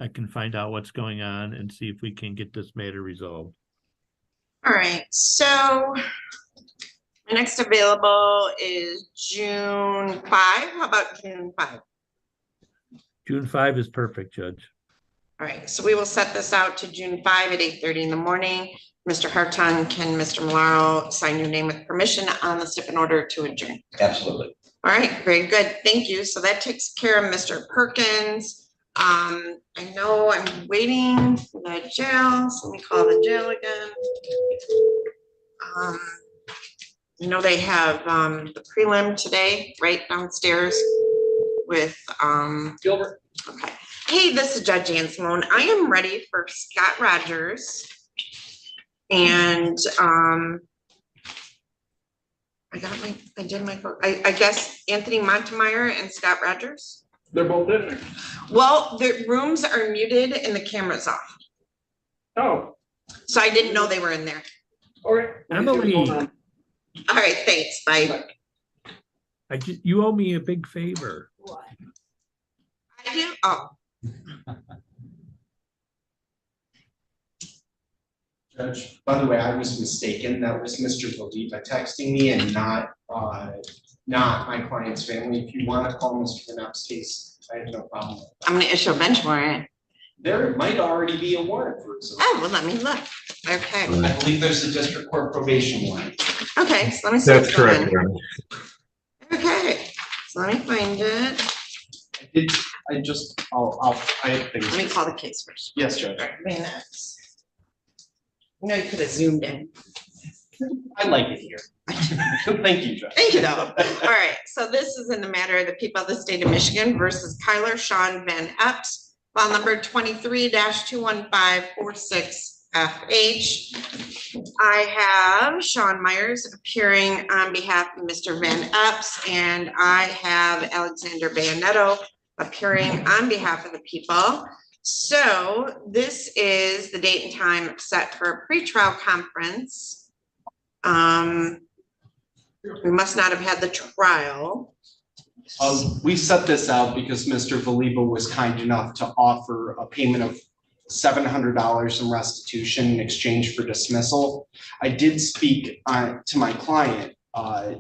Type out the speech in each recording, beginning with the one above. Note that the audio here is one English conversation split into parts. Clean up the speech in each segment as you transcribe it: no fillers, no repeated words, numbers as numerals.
I can find out what's going on and see if we can get this matter resolved. All right, so my next available is June 5. How about June 5? June 5 is perfect, Judge. All right, so we will set this out to June 5 at 8:30 in the morning. Mr. Hartung, can Mr. Malaro sign your name with permission on the stip in order to adjourn? Absolutely. All right, very good. Thank you. So that takes care of Mr. Perkins. I know I'm waiting for the jail. So let me call the jail again. You know, they have the prelim today right downstairs with Gilbert. Okay. Hey, this is Judge Ann Simone. I am ready for Scott Rogers. And I guess Anthony Montoyer and Scott Rogers. They're both in there. Well, the rooms are muted and the camera's off. Oh. So I didn't know they were in there. Okay. Emily. All right, thanks. Bye. You owe me a big favor. What? I do? Oh. Judge, by the way, I was mistaken. That was Mr. Valiva texting me and not my client's family. If you want to call Mr. Bennett's case, I have no problem with that. I'm going to issue a bench warrant. There might already be a warrant for it. Oh, well, let me look. Okay. I believe there's a district court probation warrant. Okay, so let me see. That's correct. Okay, so let me find it. I have things. Let me call the case first. Yes, Judge. Minutes. You know, you could have zoomed in. I like it here. Thank you, Judge. Thank you, though. All right, so this is in the matter of the people of the state of Michigan versus Kyler Sean Van Epps, file number 23-21546FH. I have Sean Myers appearing on behalf of Mr. Van Epps, and I have Alexander Bayonetto appearing on behalf of the people. So this is the date and time set for a pretrial conference. We must not have had the trial. We set this out because Mr. Valiva was kind enough to offer a payment of $700 in restitution in exchange for dismissal. I did speak to my client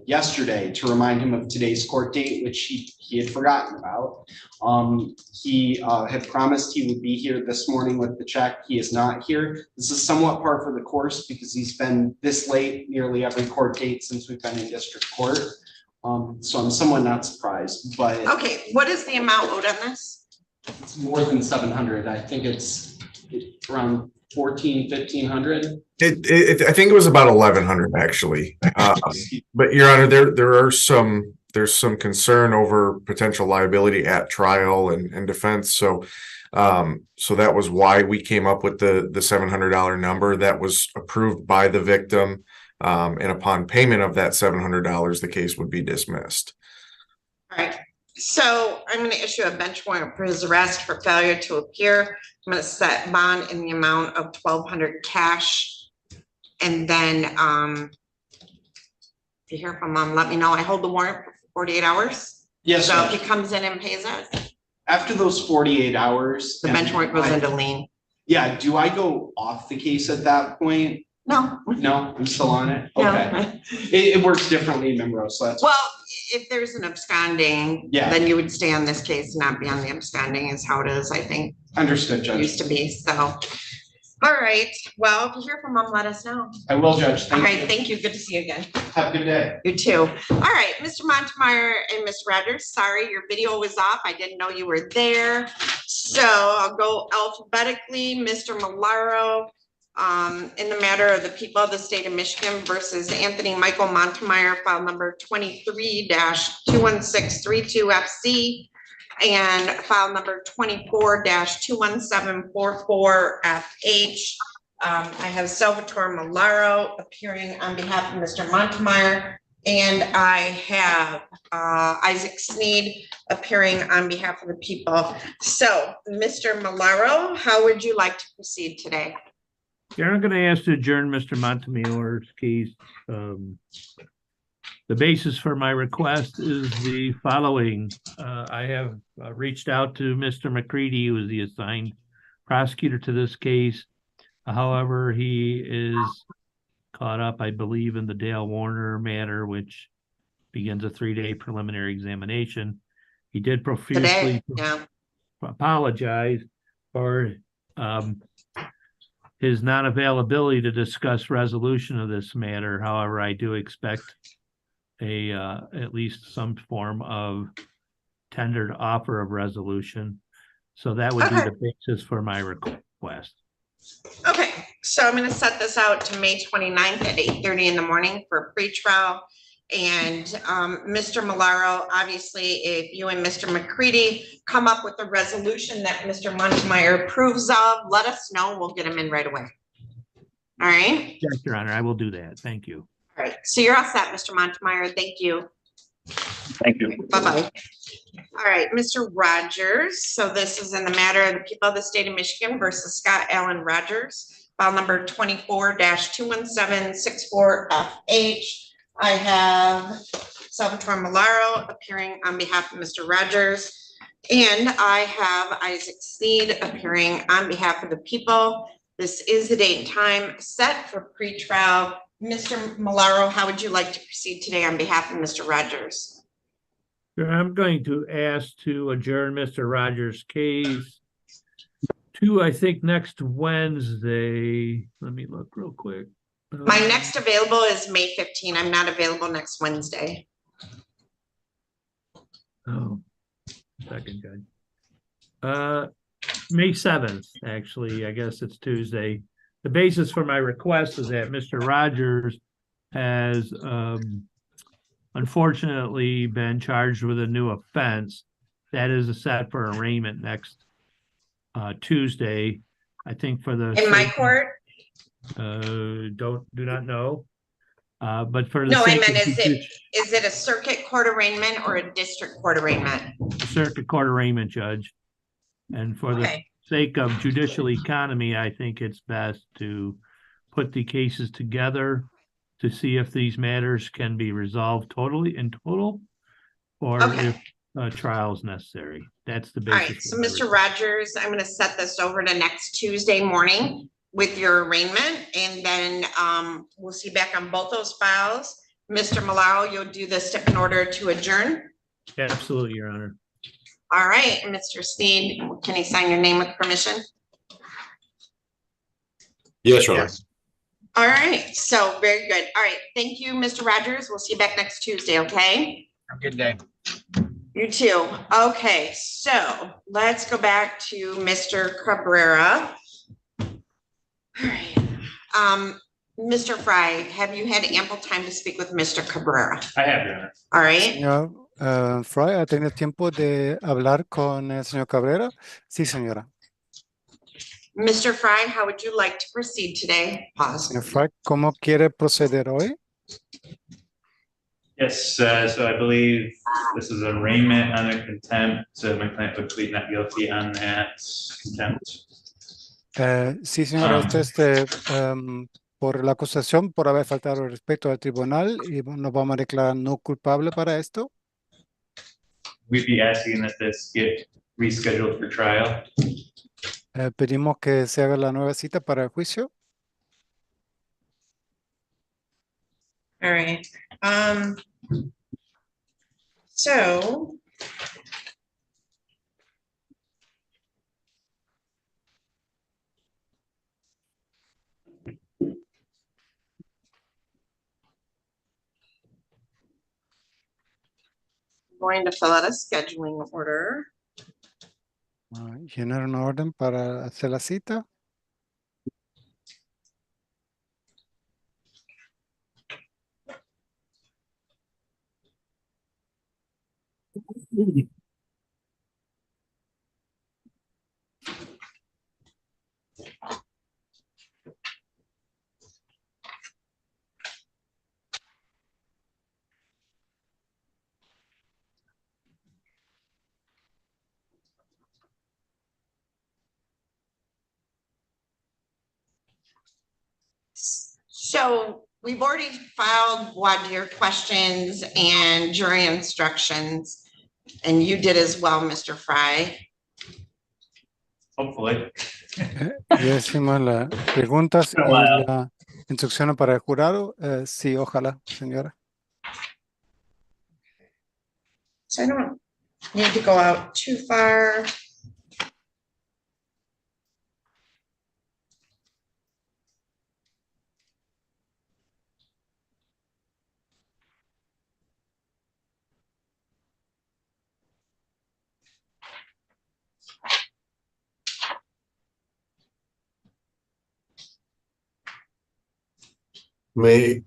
yesterday to remind him of today's court date, which he had forgotten about. He had promised he would be here this morning with the check. He is not here. This is somewhat par for the course because he's been this late nearly every court date since we've been in district court. So I'm somewhat not surprised, but Okay, what is the amount owed on this? it's more than 700. I think it's around 1,500. I think it was about 1,100 actually. But Your Honor, there's some concern over potential liability at trial and defense. So that was why we came up with the $700 number that was approved by the victim. And upon payment of that $700, the case would be dismissed. All right, so I'm going to issue a bench warrant for his arrest for failure to appear. I'm going to set bond in the amount of $1,200 cash. And then if you hear from him, let me know. I hold the warrant for 48 hours. Yes, So sir. if he comes in and pays us, After those 48 hours, the bench warrant goes into lien. Yeah, do I go off the case at that point? No. No, I'm still on it? No. Okay. It works differently in Monroe, so that's. Well, if there's an absconding, Yeah. then you would stay on this case, not be on the absconding is how it is, I think. Understood, It Judge. used to be, so. All right, well, if you hear from him, let us know. I will, Judge. All Thank right, you. thank you. Good to see you again. Have a good day. You too. All right, Mr. Montoyer and Ms. Rogers, sorry, your video was off. I didn't know you were there. So I'll go alphabetically. Mr. Malaro, in the matter of the people of the state of Michigan versus Anthony Michael Montoyer, file number 23-21632FC. And file number 24-21744FH. I have Salvatore Malaro appearing on behalf of Mr. Montoyer, and I have Isaac Sneed appearing on behalf of the people. So, Mr. Malaro, how would you like to proceed today? Yeah, I'm going to ask to adjourn Mr. Montemayor's case. The basis for my request is the following. I have reached out to Mr. McCready, who is the assigned prosecutor to this case. However, he is caught up, I believe, in the Dale Warner matter, which begins a 3-day preliminary examination. He did profusely Today, yeah. apologize for his non-availability to discuss resolution of this matter. However, I do expect at least some form of tendered offer of resolution. So that would be Okay. the basis for my request. Okay, so I'm gonna set this out to May 29th at 8:30 in the morning for pretrial. And Mr. Malaro, obviously, if you and Mr. McCready come up with a resolution that Mr. Montoyer approves of, let us know. We'll get him in right away. All right? Yes, Your Honor, I will do that. Thank you. All right, so you're all set, Mr. Montoyer. Thank you. Thank you. Bye-bye. All right, Mr. Rogers. So this is in the matter of the people of the state of Michigan versus Scott Allen Rogers, file number 24-21764FH. I have Salvatore Malaro appearing on behalf of Mr. Rogers, and I have Isaac Sneed appearing on behalf of the people. This is the date and time set for pretrial. Mr. Malaro, how would you like to proceed today on behalf of Mr. Rogers? I'm going to ask to adjourn Mr. Rogers' case to, I think, next Wednesday. Let me look real quick. My next available is May 15. I'm not available next Wednesday. Oh, second, Judge. May 7th, actually. I guess it's Tuesday. The basis for my request is that Mr. Rogers has unfortunately been charged with a new offense. That is set for arraignment next Tuesday. I think for the In my court? do not know. But for the No, I sake meant, of is it a circuit court arraignment or a district court arraignment? circuit court arraignment, Judge. And for the Okay. sake of judicial economy, I think it's best to put the cases together to see if these matters can be resolved totally in total, or Okay. if a trial is necessary. That's the All right, basis. so Mr. Rogers, I'm gonna set this over to next Tuesday morning with your arraignment, and then we'll see back on both those files. Mr. Malaro, you'll do this in order to adjourn. Absolutely, Your Honor. All right, Mr. Sneed, can you sign your name with permission? Yes, Your Honor. All right, so very good. All right, thank you, Mr. Rogers. We'll see you back next Tuesday, okay? Have a good day. You too. Okay, so let's go back to Mr. Cabrera. All right. Mr. Fry, have you had ample time to speak with Mr. Cabrera? I have, Your Honor. All right. Señor Fry, ¿ha tenido tiempo de hablar con el señor Cabrera? Sí, señora. Mr. Fry, how would you like to proceed today? Pause. Señor Fry, ¿cómo quiere proceder hoy? Yes, so I believe this is arraignment under contempt. So my client would plead not guilty on that contempt. Sí, señora, esto es por la acusación por haber faltado el respeto al tribunal y nos vamos a declarar no culpable para esto. We'd be asking that this get rescheduled for trial. Pedimos que se haga la nueva cita para el juicio. All right. So I'm going to fill out a scheduling order. Llenar una orden para hacer la cita. So we've already filed voir dire questions and jury instructions, and you did as well, Mr. Fry. Hopefully. Ya hicimos las preguntas No, y la instrucción para el jurado. Sí, ojalá, señora. So I don't need to go out too far. May,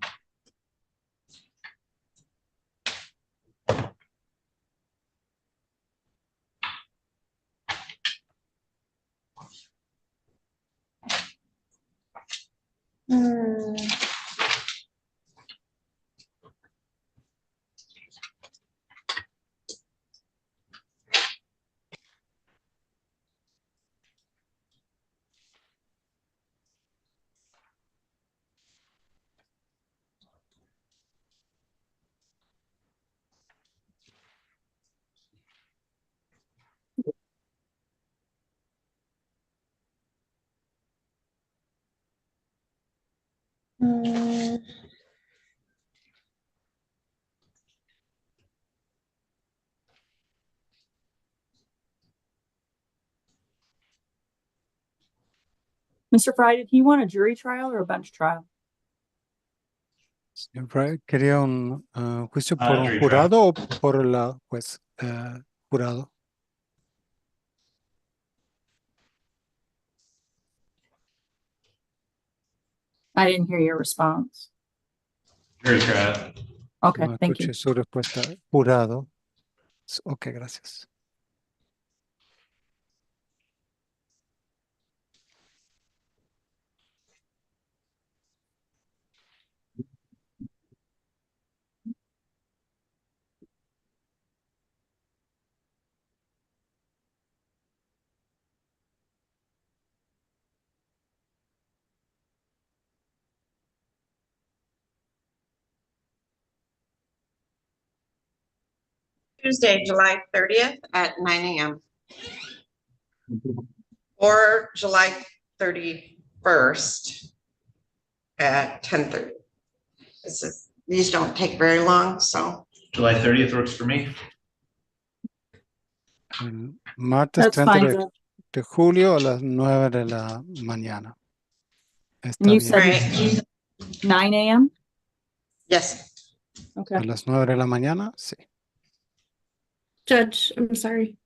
Hmm. Hmm. Mr. Fry, did he want a jury trial or a bench trial? Señor Fry, ¿quería un juicio por un jury jurado o por la juez jurado? I didn't hear your response. Jury trial. Okay, No thank you. escuché su respuesta. Jurado. Ok, gracias. Tuesday, July 30th at 9 a.m. or July 31st at 10:30. These don't take very long, so. July 30th works for me. El martes That's 30 fine, de, Judge. de julio a las 9 de la mañana. Está You bien. said Right. 9 a.m.? Yes. A Okay. las 9 de la mañana, sí. Judge, I'm sorry.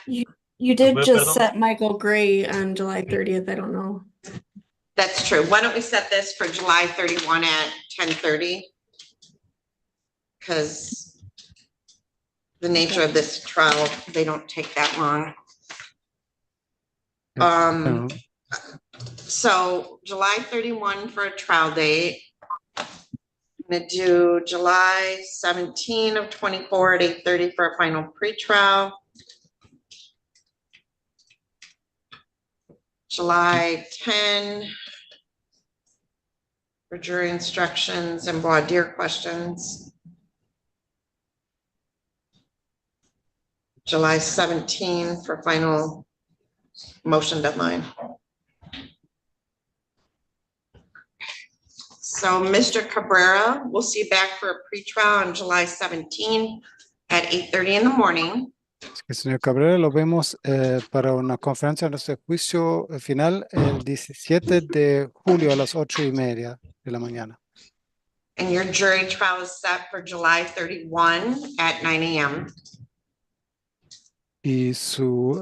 Yep. You did But- just but- set Michael Gray on July 30th. I don't know. That's true. Why don't we set this for July 31 at 10:30? Because the nature of this trial, they don't take that long. Bueno, So July 31 for a trial date. I'm gonna do July 17 of 24 at 8:30 for a final pretrial. July 10 for jury instructions and voir dire questions. July 17 for final motion deadline. So Mr. Cabrera, we'll see you back for a pretrial on July 17 at 8:30 in the morning. así que, señor Cabrera, lo vemos para una conferencia de nuestro juicio final el 17 de julio a las 8:30 de la mañana. And your jury trial is set for July 31 at 9 a.m. Y su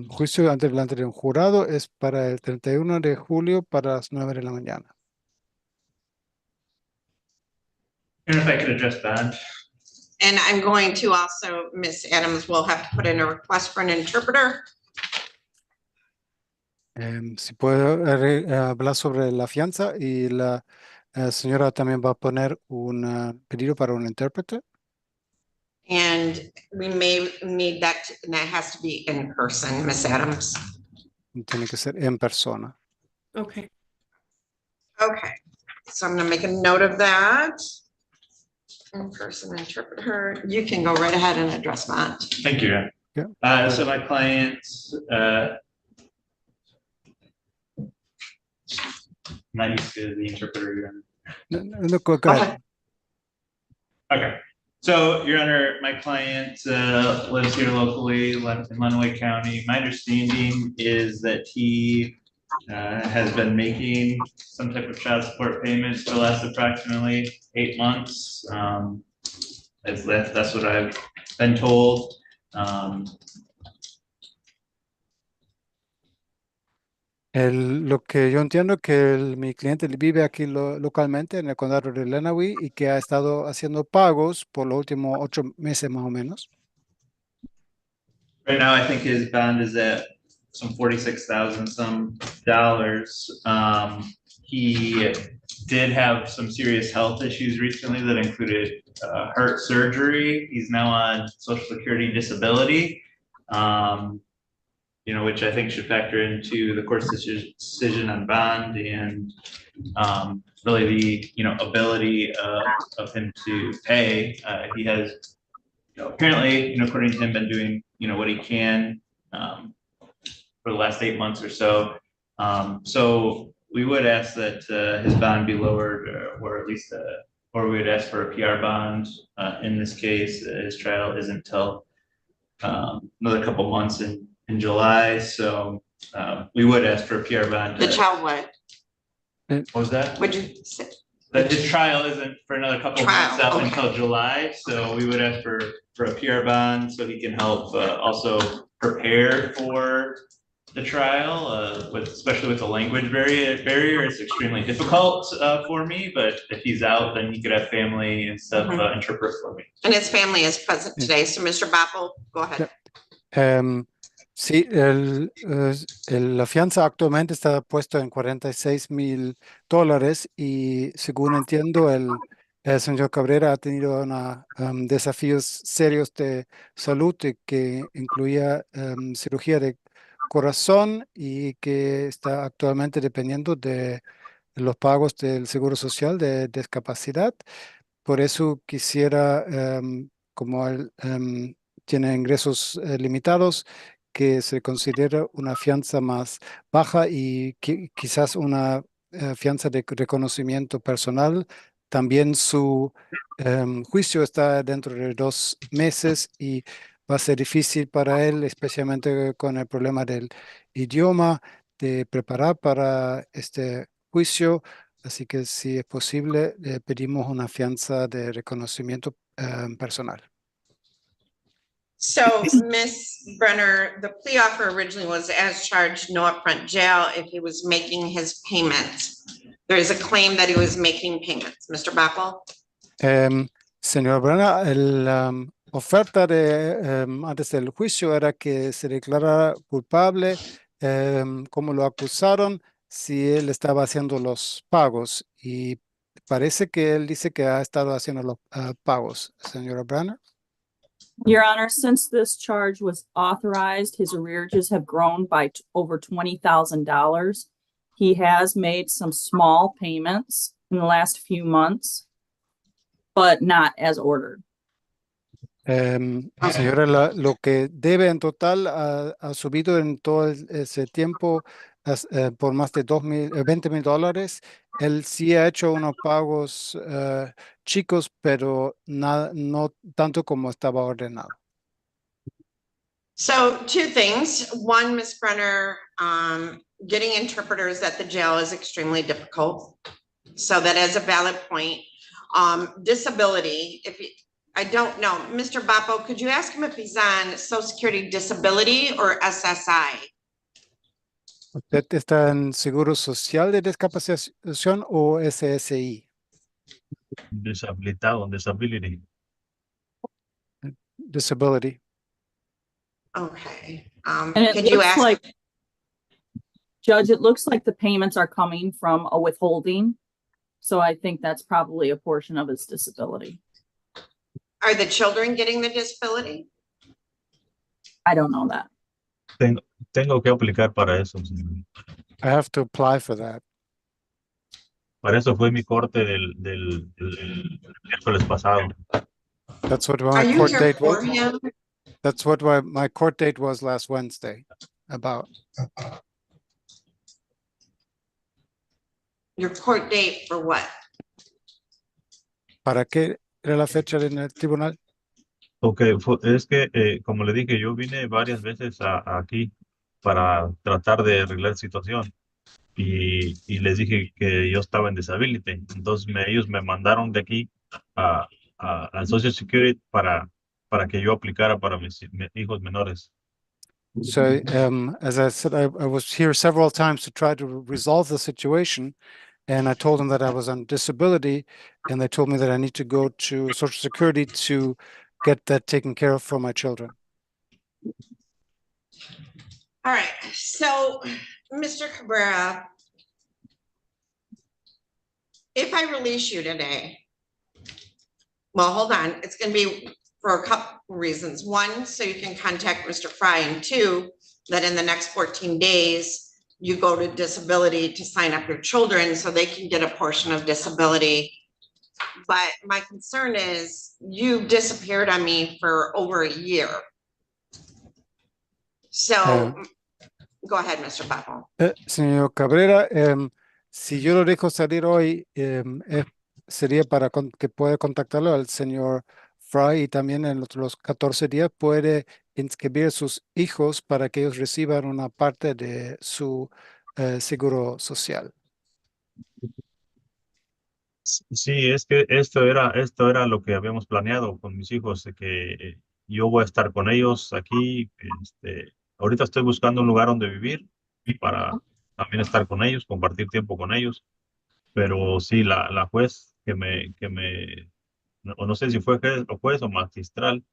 juicio delante de un jurado es para el 31 de julio para las 9 de la mañana. And if I could address that. And I'm going to also, Ms. Adams will have to put in a request for an interpreter. Si puede hablar sobre la fianza y la señora también va a poner un pedido para un intérprete. And we may need that, and that has to be in person, Ms. Adams. Tiene que ser en persona. Okay. Okay, so I'm gonna make a note of that. In-person interpreter, you can go right ahead and address that. Thank you. Yeah. So my client not used to the interpreter, Your Honor. No, go ahead. Okay, so Your Honor, my client lives here locally in Lenawee County. My understanding is that he has been making some type of child support payments for the last approximately 8 months. That's what I've been told. Lo que yo entiendo que mi cliente vive aquí localmente en el condado de Lenawee y que ha estado haciendo pagos por los últimos 8 meses más o menos. Right now, I think his bond is at some $46,000 some dollars. He did have some serious health issues recently that included heart surgery. He's now on Social Security disability, which I think should factor into the court's decision on bond and really the ability of him to pay. He has apparently, according to him, been doing what he can for the last 8 months or so. So we would ask that his bond be lowered, or at least, or we would ask for a PR bond. In this case, his trial isn't until another couple months in July. So we would ask for a PR bond. The child what? What was that? What'd you say? That his trial isn't for another couple months out until July, so we would ask for a PR bond so he can help also prepare for the trial, especially with the language barrier. It's extremely difficult for me, but if he's out, then he could have family and stuff interpret for me. And his family is present today, so Mr. Bapple, go ahead. Sí, la fianza actualmente está puesto en $46,000 y según entiendo el señor Cabrera ha tenido desafíos serios de salud que incluía cirugía de corazón y que está actualmente dependiendo de los pagos del Seguro Social de discapacidad. Por eso quisiera, como él tiene ingresos limitados, que se considere una fianza más baja y quizás una fianza de reconocimiento personal. También su juicio está dentro de 2 meses y va a ser difícil para él, especialmente con el problema del idioma, de preparar para este juicio. Así que si es posible, le pedimos una fianza de reconocimiento personal. So, Ms. Brenner, the plea offer originally was as charged, no upfront jail if he was making his payments. There is a claim that he was making payments. Mr. Bapple? Señor Brenner, la oferta de antes del juicio era que se declarara culpable, como lo acusaron, si él estaba haciendo los pagos. Y parece que él dice que ha estado haciendo los pagos. Señora Brenner? Your Honor, since this charge was authorized, his arrearages have grown by over $20,000. He has made some small payments in the last few months, but not as ordered. Señora, lo que debe en total ha subido en todo ese tiempo por más de $20,000. Él sí ha hecho unos pagos chicos, pero no tanto como estaba ordenado. So 2 things. One, Ms. Brenner, getting interpreters at the jail is extremely difficult. So that is a valid point. Disability, I don't know. Mr. Bappo, could you ask him if he's on Social Security disability or SSI? ¿Usted está en Seguro Social de Discapacitación o SSI? Deshabilitado, disability. Disability. Okay. And it Could you looks ask? like, Judge, it looks like the payments are coming from a withholding. So I think that's probably a portion of his disability. Are the children getting the disability? I don't know that. Tengo que aplicar para eso, señor. I have to apply for that. Para eso fue mi corte del miércoles pasado. That's what Are my you court here date for was. him? That's what my court date was last Wednesday about. Your court date for what? ¿Para qué era la fecha en el tribunal? Ok, es que, como le dije, yo vine varias veces aquí para tratar de arreglar la situación y les dije que yo estaba en disability. Entonces ellos me mandaron de aquí a, al Social Security para que yo aplicara para mis hijos menores. So, as I said, I was here several times to try to resolve the situation, and I told them that I was on disability, and they told me that I need to go to Social Security to get that taken care of for my children. All right, so Mr. Cabrera, if I release you today, well, hold on, it's gonna be for a couple reasons. One, so you can contact Mr. Fry, and two, that in the next 14 days, you go to disability to sign up your children so they can get a portion of disability. But my concern is you disappeared on me for over a year. So, go ahead, Mr. Papo. Señor Cabrera, si yo lo dejo salir hoy, sería para que pueda contactarlo al señor Fry, y también en los 14 días puede inscribir a sus hijos para que ellos reciban una parte de su seguro social. Sí, es que esto era lo que habíamos planeado con mis hijos, de que yo voy a estar con ellos aquí. Ahorita estoy buscando un lugar donde vivir para también estar con ellos, compartir tiempo con ellos. Pero sí, la juez no sé si fue juez o magistral,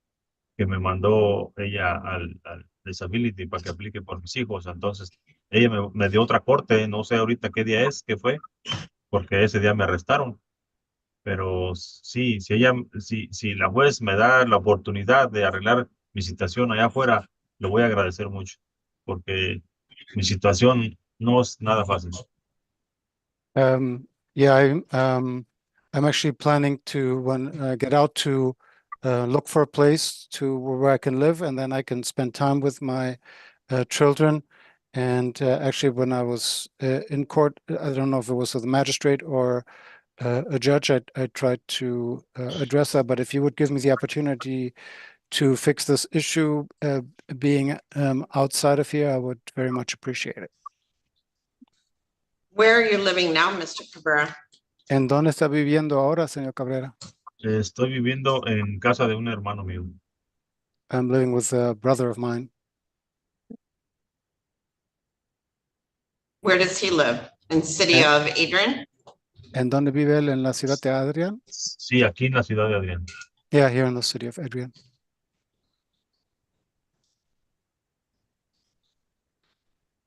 que me mandó ella al disability para que aplique por mis hijos. Entonces, ella me dio otra corte, no sé ahorita qué día es, qué fue, porque ese día me arrestaron. Pero sí, si la juez me da la oportunidad de arreglar mi situación allá afuera, lo voy a agradecer mucho, porque mi situación no es nada fácil. Yeah, I'm actually planning to, when I get out, to look for a place where I can live, and then I can spend time with my children. And actually, when I was in court, I don't know if it was with the magistrate or a judge, I tried to address that. But if you would give me the opportunity to fix this issue, being outside of here, I would very much appreciate it. Where are you living now, Mr. Cabrera? ¿En dónde está viviendo ahora, señor Cabrera? Estoy viviendo en casa de un hermano mío. I'm living with a brother of mine. Where does he live? In city of Adrian? ¿En dónde vive él? ¿En la ciudad de Adrian? Sí, aquí en la ciudad de Adrián. Yeah, here in the city of Adrian.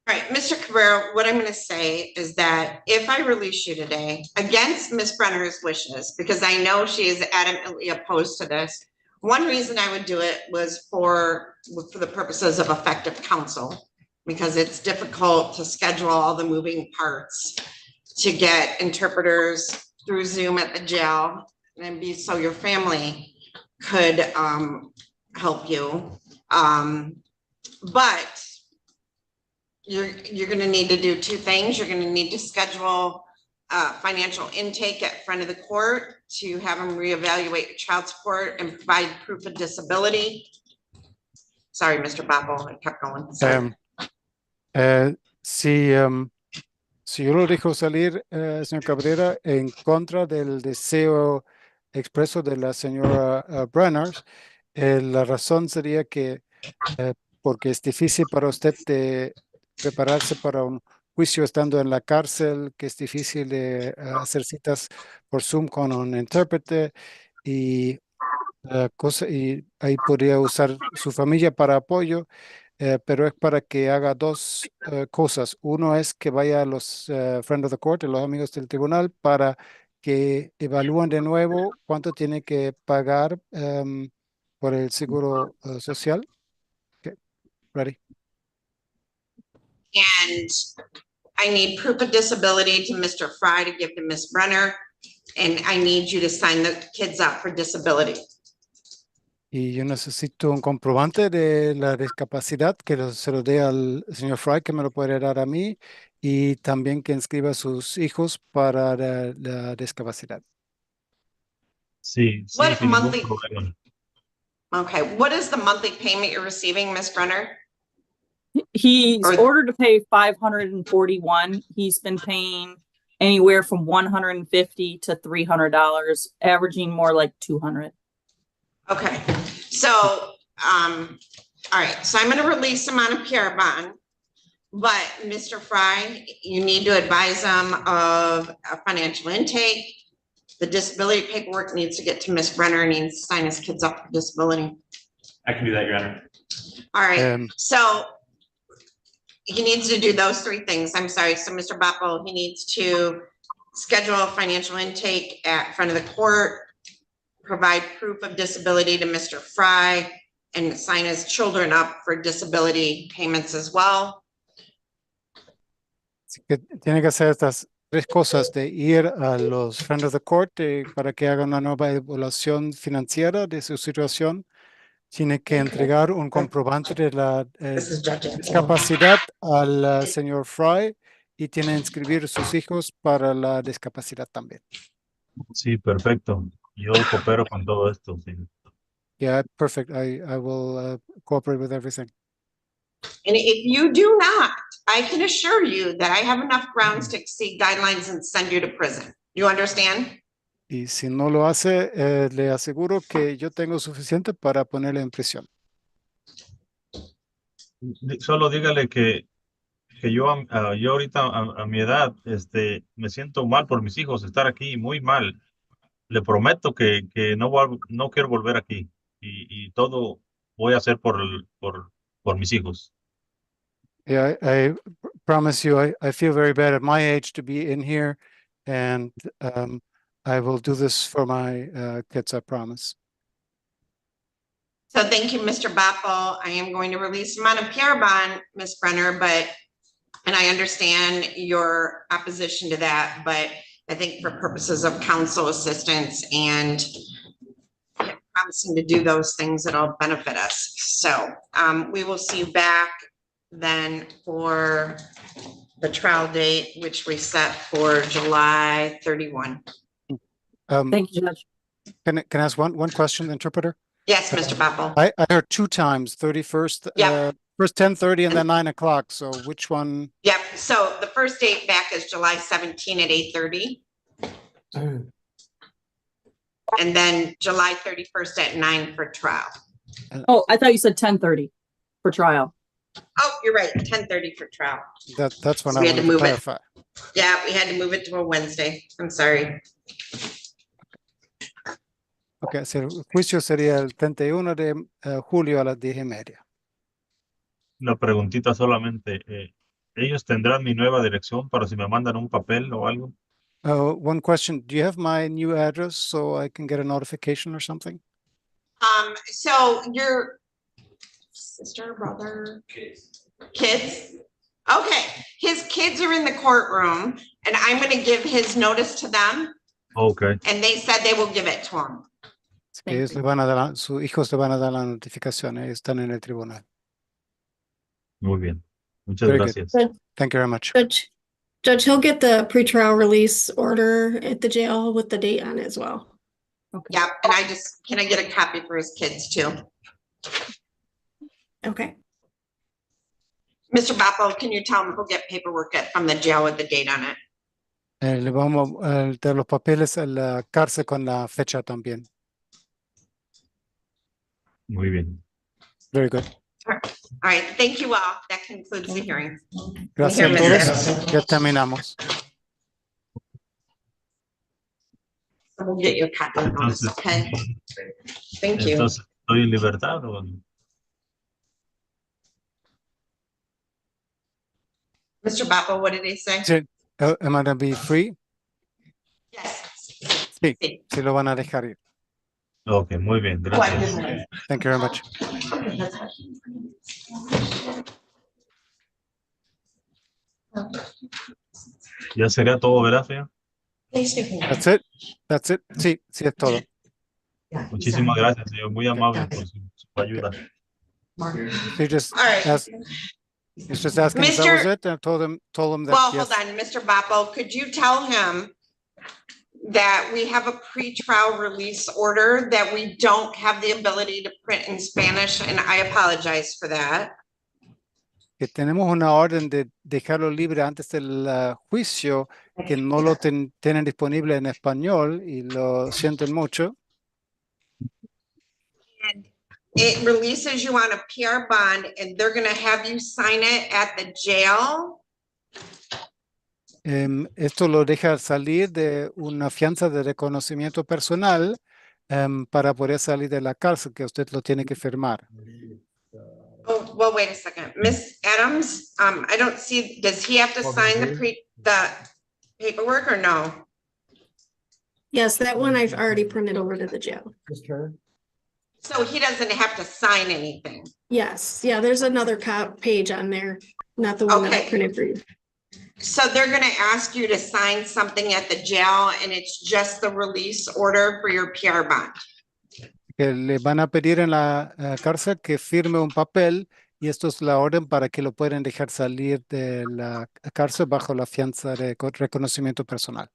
All right, Mr. Cabrera, what I'm going to say is that if I release you today against Ms. Brenner's wishes, because I know she is adamantly opposed to this, one reason I would do it was for the purposes of effective counsel, because it's difficult to schedule all the moving parts to get interpreters through Zoom at the jail, and so your family could help you. But you're going to need to do two things. You're going to need to schedule financial intake at front of the court to have them reevaluate your child support and provide proof of disability. Sorry, Mr. Bapple, I kept going. Sorry. Si yo lo dejo salir, señor Cabrera, en contra del deseo expreso de la señora Brenner, la razón sería que porque es difícil para usted de prepararse para un juicio estando en la cárcel, que es difícil de hacer citas por Zoom con un intérprete y ahí podría usar su familia para apoyo, pero es para que haga dos cosas. Uno es que vaya a los friends of the court, los amigos del tribunal, para que evalúen de nuevo cuánto tiene que pagar por el seguro social. Okay. Ready? And I need proof of disability to Mr. Fry to give to Ms. Brenner. And I need you to sign the kids up for disability. Y yo necesito un comprobante de la discapacidad que se lo dé al señor Fry, que me lo puede dar a mí, y también que inscriba a sus hijos para la discapacidad. Sí, sí, What sin ningún monthly- problema. Okay, what is the monthly payment you're receiving, Ms. Brenner? He's Or- ordered to pay 541. He's been paying anywhere from $150 to $300, averaging more like 200. Okay, so, all right, so I'm gonna release him on a PR bond. But Mr. Fry, you need to advise him of a financial intake. The disability paperwork needs to get to Ms. Brenner and he needs to sign his kids up for disability. I can do that, Your Honor. All right, Um, so he needs to do those three things. I'm sorry. So Mr. Bappo, he needs to schedule a financial intake at front of the court, provide proof of disability to Mr. Fry, and sign his children up for disability payments as well. Así que tiene que hacer estas tres cosas, de ir a los friends of the court para que haga una nueva evaluación financiera de su situación. Tiene que entregar un comprobante de la This is Judge Anthony. discapacidad al señor Fry y tiene que inscribir a sus hijos para la discapacidad también. Sí, perfecto. Yo coopero con todo esto. Sí. Yeah, perfect. I will cooperate with everything. And if you do not, I can assure you that I have enough grounds to exceed guidelines and send you to prison. You understand? Y si no lo hace, le aseguro que yo tengo suficiente para ponerle en prisión. Solo dígale que yo, yo ahorita a mi edad me siento mal por mis hijos, estar aquí muy mal. Le prometo que no quiero volver aquí y todo voy a hacer por mis hijos. Yeah, I promise you, I feel very bad at my age to be in here, and I will do this for my kids, I promise. So thank you, Mr. Bappo. I am going to release him on a PR bond, Ms. Brenner, and I understand your opposition to that, but I think for purposes of counsel assistance and promising to do those things that'll benefit us. So we will see you back then for the trial date, which we set for July 31. Thank you, Judge. Can I ask one question, interpreter? Yes, Mr. Bappo. I heard two times, 31st, Yep. first 10:30 and then 9 o'clock. So which one? Yep, so the first date back is July 17 at 8:30. And then July 31st at 9 for trial. Oh, I thought you said 10:30 for trial. Oh, you're right, 10:30 for trial. That's when So I we had to wanted to move it. clarify. Yeah, we had to move it to a Wednesday. I'm sorry. Okay, so el juicio sería el 31 de julio a las 10:30. Una preguntita solamente. ¿Ellos tendrán mi nueva dirección para si me mandan un papel o algo? One question, do you have my new address so I can get a notification or something? So your sister, brother, kids? Okay, his kids are in the courtroom and I'm gonna give his notice to them Okay. and they said they will give it to him. Es que ellos le van a dar, sus hijos le van a dar la notificación, ellos están en el tribunal. Muy bien. Muchas Very good. gracias. Thank you very much. Judge, he'll get the pretrial release order at the jail with the date on it as well. Okay. Yeah, and can I get a copy for his kids too? Okay. Mr. Bappo, can you tell him he'll get paperwork from the jail with the date on it? Le vamos a dar los papeles a la cárcel con la fecha también. Muy bien. Very good. All right, thank you all. That concludes the hearing. Gracias a Here, todos. Ya terminamos. So we'll get you a copy of this, Entonces, okay? Thank you. entonces, ¿estoy en libertad o no? Mr. Bappo, what did he say? Sí. Am I going to be free? Yes. Sí, Sí. sí lo van a dejar ir. Ok, muy bien. Gracias. Thank you very much. Ya sería todo, ¿verdad, señor? That's it. That's it. Sí, sí es todo. Muchísimas gracias, señor. Muy amable por su ayuda. So you just All right. He's just asking if that was Mr. it, and I told him that, Well, yes. hold on, Mr. Bappo, could you tell him that we have a pretrial release order that we don't have the ability to print in Spanish, and I apologize for that. Que tenemos una orden de dejarlo libre antes del juicio, que no lo tienen disponible en español, y lo sienten mucho. And it releases you on a PR bond, and they're gonna have you sign it at the jail. Esto lo deja salir de una fianza de reconocimiento personal para poder salir de la cárcel, que usted lo tiene que firmar. Oh, well, wait a second, Miss Adams, I don't see, does he have to sign the paperwork or no? Yes, that one I've already printed over to the jail. So he doesn't have to sign anything? Yes, yeah, there's another page on there, not the one that I Okay. printed for you. So they're gonna ask you to sign something at the jail, and it's just the release order for your PR bond? Que le van a pedir en la cárcel que firme un papel, y esto es la orden para que lo puedan dejar salir de la cárcel bajo la fianza de reconocimiento personal.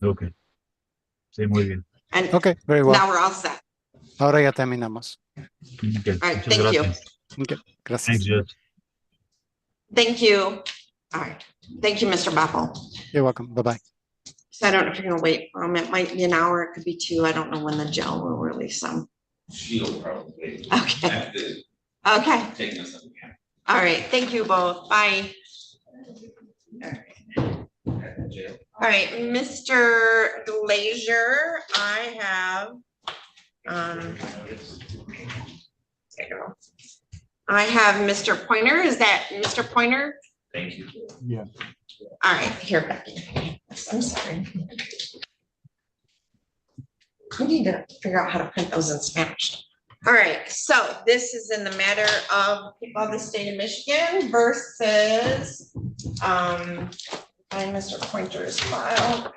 Ok. Sí, muy bien. And Okay, very well. now we're all set. Ahora ya terminamos. Okay, All right, muchas thank you. gracias. Okay, gracias. Thanks, Judge. Thank you. All right, thank you, Mr. Baffle. You're welcome. Bye-bye. So I don't know if you're gonna wait, it might be an hour, it could be two, I don't know when the jail will release them. She'll probably. Okay. Have to Okay, take us up again. all right, thank you both, bye. All right, Mr. Glazier, I have, there you go. I have Mr. Pointer, is that Mr. Pointer? Thank you. Yeah. All right, here, Becky. I'm sorry. We need to figure out how to print those in Spanish. All right, so this is in the matter of people of the state of Michigan versus, find Mr. Pointer's file.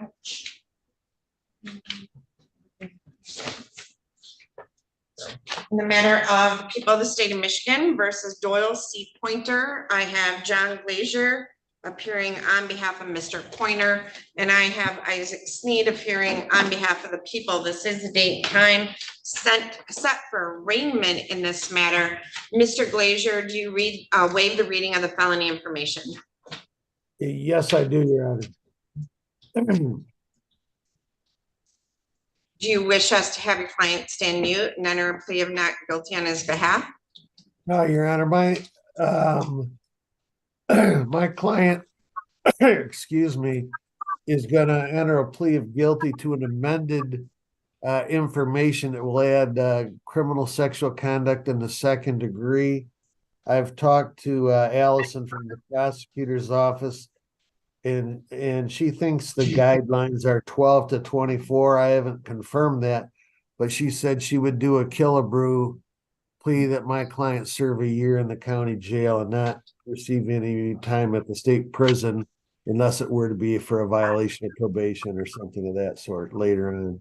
In the matter of people of the state of Michigan versus Doyle C. Pointer, I have John Glazier appearing on behalf of Mr. Pointer, and I have Isaac Sneed appearing on behalf of the people. This is the date and time set for arraignment in this matter. Mr. Glazier, do you waive the reading of the felony information? Yes, I do, Your Honor. Do you wish us to have your client stand mute and enter a plea of not guilty on his behalf? No, Your Honor, my client, excuse me, is gonna enter a plea of guilty to an amended information that will add criminal sexual conduct in the second degree. I've talked to Allison from the prosecutor's office, and she thinks the guidelines are 12 to 24. I haven't confirmed that, but she said she would do a Killebrew plea that my client serve a year in the county jail and not receive any time at the state prison unless it were to be for a violation of probation or something of that sort later on.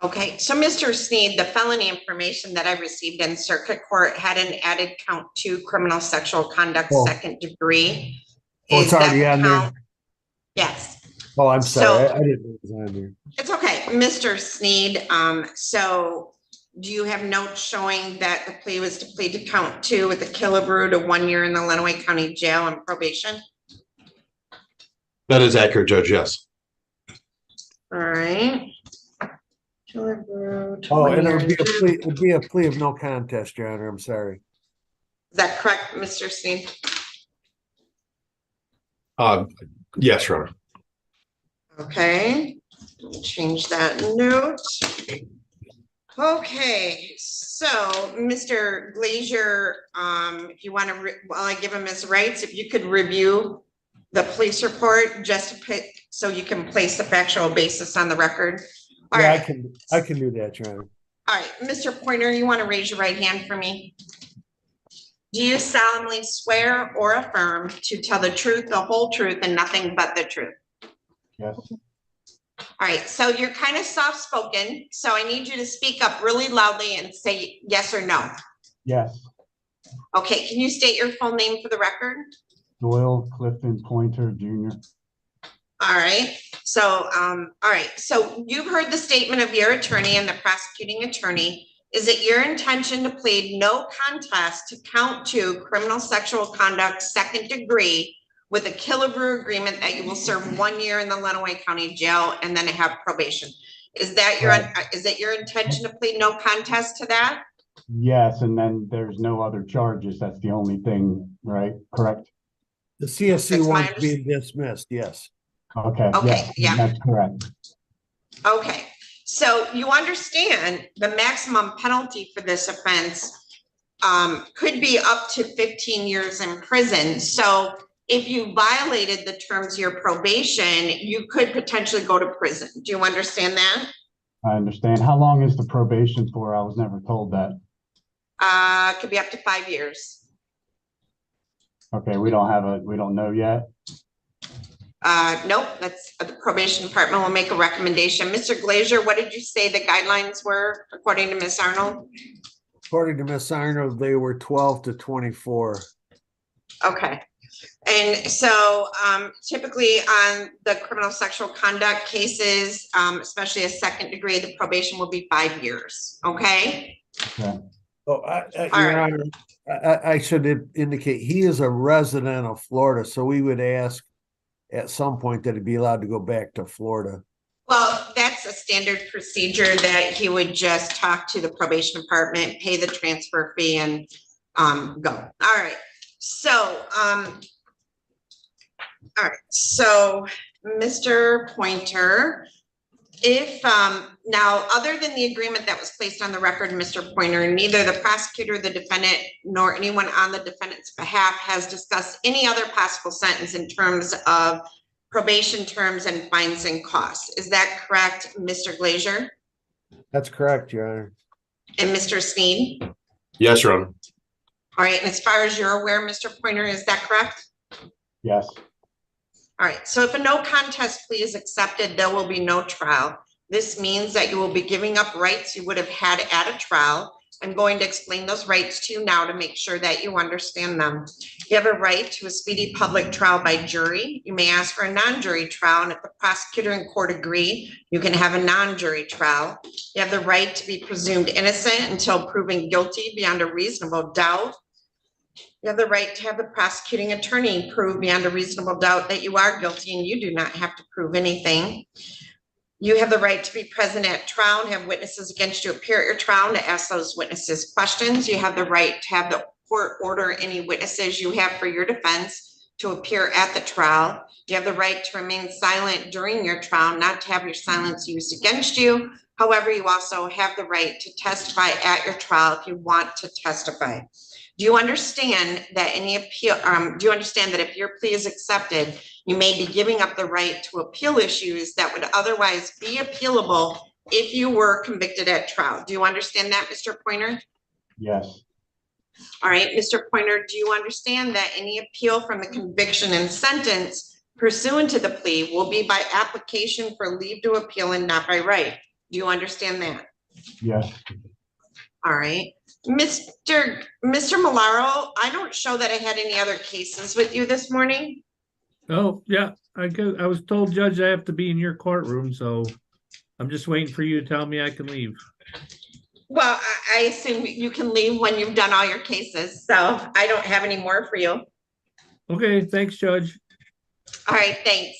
Okay, so Mr. Sneed, the felony information that I received in circuit court had an added count to criminal sexual conduct second degree. Oh, it's already on there? Yes. Oh, I'm sorry. So- I didn't know it was on there. It's okay, Mr. Sneed, so do you have notes showing that the plea was to plead to count 2 with the Killebrew to 1 year in the Lenawee County Jail and probation? That is accurate, Judge, yes. All right. Killebrew to Oh, 1 and year. it would be a plea of no contest, Your Honor. I'm sorry. Is that correct, Mr. Sneed? Yes, Your Honor. Okay, let me change that note. Okay, so Mr. Glazier, if you want to, while I give him his rights, if you could review the police report just to put, so you can place the factual basis on the record. All Yeah, right, I can do that, Your Honor. all right, Mr. Pointer, you want to raise your right hand for me? Do you solemnly swear or affirm to tell the truth, the whole truth, and nothing but the truth? Yes. All right, so you're kind of soft-spoken, so I need you to speak up really loudly and say yes or no. Yes. Okay, can you state your full name for the record? Doyle Pointer Jr. All right, so, so you've heard the statement of your attorney and the prosecuting attorney. Is it your intention to plead no contest to count 2 criminal sexual conduct 2nd degree with a Killebrew agreement that you will serve 1 year in the Lenawee County Jail and then have probation? Is that your, is it your intention to plead no contest to that? Yes, and then there's no other charges. That's the only thing, right? Correct? The CSC That's my one's being dismissed, yes. Okay. Okay, yeah. That's correct. Okay, so you understand the maximum penalty for this offense could be up to 15 years in prison. So if you violated the terms of your probation, you could potentially go to prison. Do you understand that? I understand. How long is the probation for? I was never told that. Could be up to 5 years. Okay, we don't know yet. Nope, that's the probation department will make a recommendation. Mr. Glazier, what did you say the guidelines were according to Ms. Arnold? According to Ms. Arnold, they were 12 to 24. Okay. And so typically on the criminal sexual conduct cases, especially a 2nd degree, the probation will be 5 years. Okay. Okay. Oh, Your Honor, I should indicate he is a resident of Florida, so we would ask at some point that he'd be allowed to go back to Florida. Well, that's a standard procedure that he would just talk to the probation department, pay the transfer fee and go. All right. So, Mr. Pointer, if now, other than the agreement that was placed on the record, Mr. Pointer, neither the prosecutor, the defendant, nor anyone on the defendant's behalf has discussed any other possible sentence in terms of probation terms and fines and costs. Is that correct, Mr. Glazier? That's correct, Your Honor. And Mr. Sneed? Yes, Your Honor. All right, and as far as you're aware, Mr. Pointer, is that correct? Yes. All right, so if a no contest plea is accepted, there will be no trial. This means that you will be giving up rights you would have had at a trial. I'm going to explain those rights to you now to make sure that you understand them. You have a right to a speedy public trial by jury. You may ask for a non-jury trial, and if the prosecutor and court agree, you can have a non-jury trial. You have the right to be presumed innocent until proven guilty beyond a reasonable doubt. You have the right to have the prosecuting attorney prove beyond a reasonable doubt that you are guilty, and you do not have to prove anything. You have the right to be present at trial and have witnesses against you appear at your trial and to ask those witnesses questions. You have the right to have the court order any witnesses you have for your defense to appear at the trial. You have the right to remain silent during your trial, not to have your silence used against you. However, you also have the right to testify at your trial if you want to testify. Do you understand that any appeal, do you understand that if your plea is accepted, you may be giving up the right to appeal issues that would otherwise be appealable if you were convicted at trial? Do you understand that, Mr. Pointer? Yes. All right, Mr. Pointer, do you understand that any appeal from the conviction and sentence pursuant to the plea will be by application for leave to appeal and not by right? Do you understand that? Yes. All right. Mr. Malaro, I don't show that I had any other cases with you this morning. Oh, yeah, I was told, Judge, I have to be in your courtroom, so I'm just waiting for you to tell me I can leave. Well, I assume you can leave when you've done all your cases, so I don't have any more for you. Okay, thanks, Judge. All right, thanks.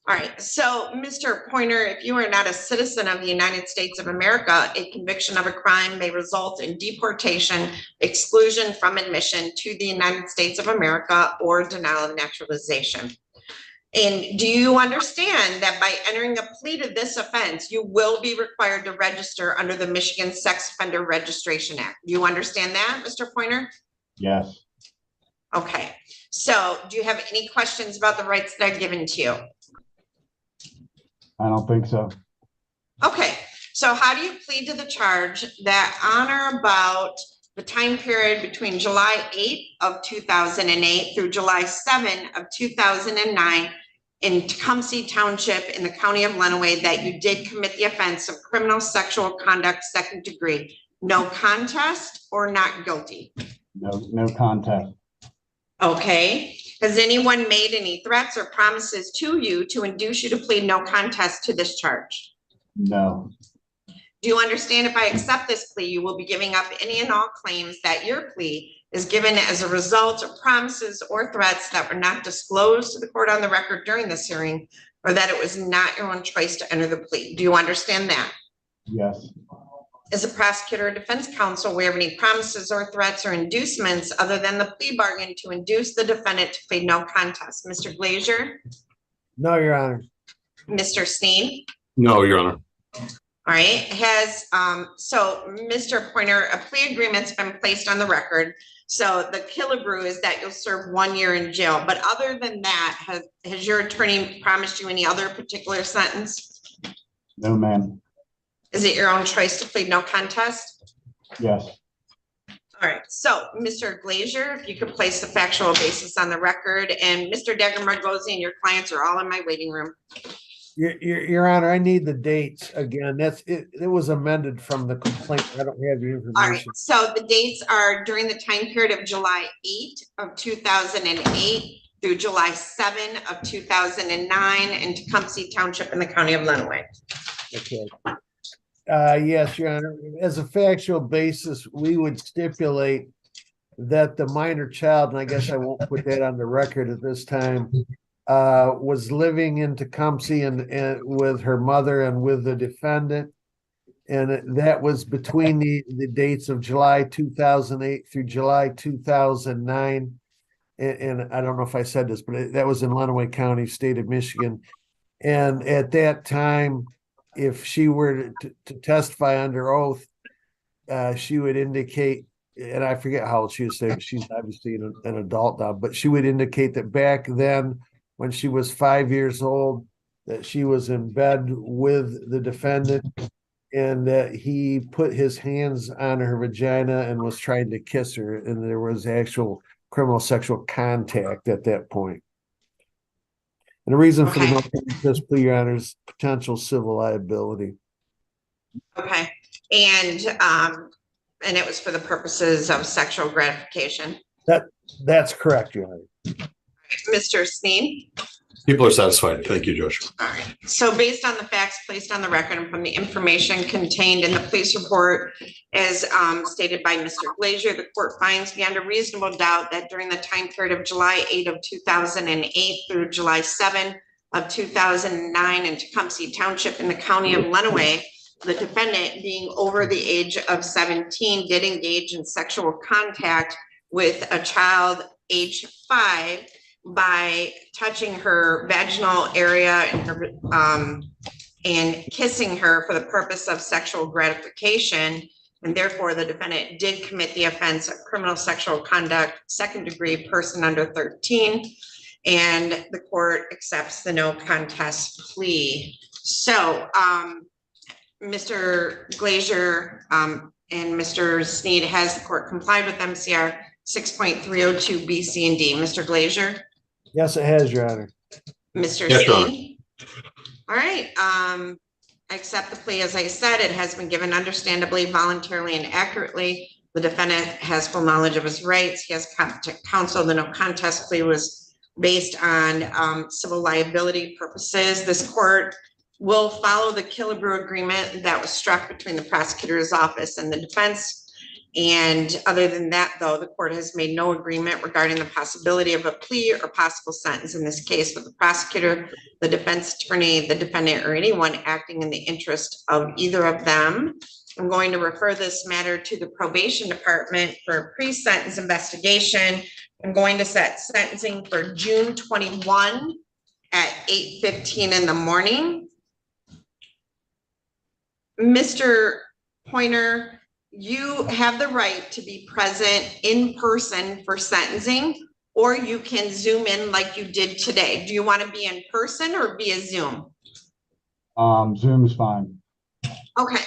All right, so Mr. Pointer, if you are not a citizen of the United States of America, a conviction of a crime may result in deportation, exclusion from admission to the United States of America, or denial of naturalization. And do you understand that by entering a plea to this offense, you will be required to register under the Michigan Sex Offender Registration Act? Do you understand that, Mr. Pointer? Yes. Okay, so do you have any questions about the rights that I've given to you? I don't think so. Okay, so how do you plead to the charge that on or about the time period between July 8th of 2008 through July 7th of 2009 in Tecumseh Township in the county of Lenawee that you did commit the offense of criminal sexual conduct 2nd degree, no contest or not guilty? No contest. Okay. Has anyone made any threats or promises to you to induce you to plead no contest to this charge? No. Do you understand if I accept this plea, you will be giving up any and all claims that your plea is given as a result of promises or threats that were not disclosed to the court on the record during this hearing, or that it was not your own choice to enter the plea? Do you understand that? Yes. Is a prosecutor or defense counsel aware of any promises or threats or inducements other than the plea bargain to induce the defendant to plead no contest? Mr. Glazier? No, Your Honor. Mr. Sneed? No, Your Honor. All right, so Mr. Pointer, a plea agreement's been placed on the record. So the killabrew is that you'll serve 1 year in jail. But other than that, has your attorney promised you any other particular sentence? No, ma'am. Is it your own choice to plead no contest? Yes. All right, so Mr. Glazier, if you could place the factual basis on the record, and Mr. Degger-Margozzi and your clients are all in my waiting room. Your Honor, I need the dates again. It was amended from the complaint. I don't have the information. All right, so the dates are during the time period of July 8 of 2008 through July 7 of 2009 in Tecumseh Township in the county of Lenawee. Okay. Yes, Your Honor. As a factual basis, we would stipulate that the minor child, and I guess I won't put that on the record at this time, was living in Tecumseh and with her mother and with the defendant. And that was between the dates of July 2008 through July 2009. And I don't know if I said this, but that was in Lenawee County, state of Michigan. And at that time, if she were to testify under oath, she would indicate, and I forget how old she was, she's obviously an adult now, but she would indicate that back then, when she was 5 years old, that she was in bed with the defendant and that he put his hands on her vagina and was trying to kiss her. And there was actual criminal sexual contact at that point. And the reason for the no contest plea, Your Honor, is potential civil liability. Okay, and it was for the purposes of sexual gratification. That's correct, Your Honor. Mr. Sneed? People are satisfied. Thank you, Judge. All right. So based on the facts placed on the record and from the information contained in the police report, as stated by Mr. Glazier, the court finds beyond a reasonable doubt that during the time period of July 8 of 2008 through July 7 of 2009 in Tecumseh Township in the county of Lenawee, the defendant, being over the age of 17, did engage in sexual contact with a child age 5 by touching her vaginal area and her and kissing her for the purpose of sexual gratification, and therefore the defendant did commit the offense of criminal sexual conduct, second degree, person under 13, and the court accepts the no contest plea. So Mr. Glazier and Mr. Sneed, has the court complied with MCR 6.302 B, C, and D? Mr. Glazier? Yes, it has, Your Honor. Mr. Yes, Your Honor. Sneed? All right, I accept the plea. As I said, it has been given understandably, voluntarily, and accurately. The defendant has full knowledge of his rights. He has competent counsel. The no contest plea was based on civil liability purposes. This court will follow the Killebrew agreement that was struck between the prosecutor's office and the defense. And other than that, though, the court has made no agreement regarding the possibility of a plea or possible sentence in this case with the prosecutor, the defense attorney, the defendant, or anyone acting in the interest of either of them. I'm going to refer this matter to the probation department for a pre-sentence investigation. I'm going to set sentencing for June 21 at 8:15 in the morning. Mr. Pointer, you have the right to be present in person for sentencing, or you can Zoom in like you did today. Do you want to be in person or via Zoom? Zoom's fine. Okay,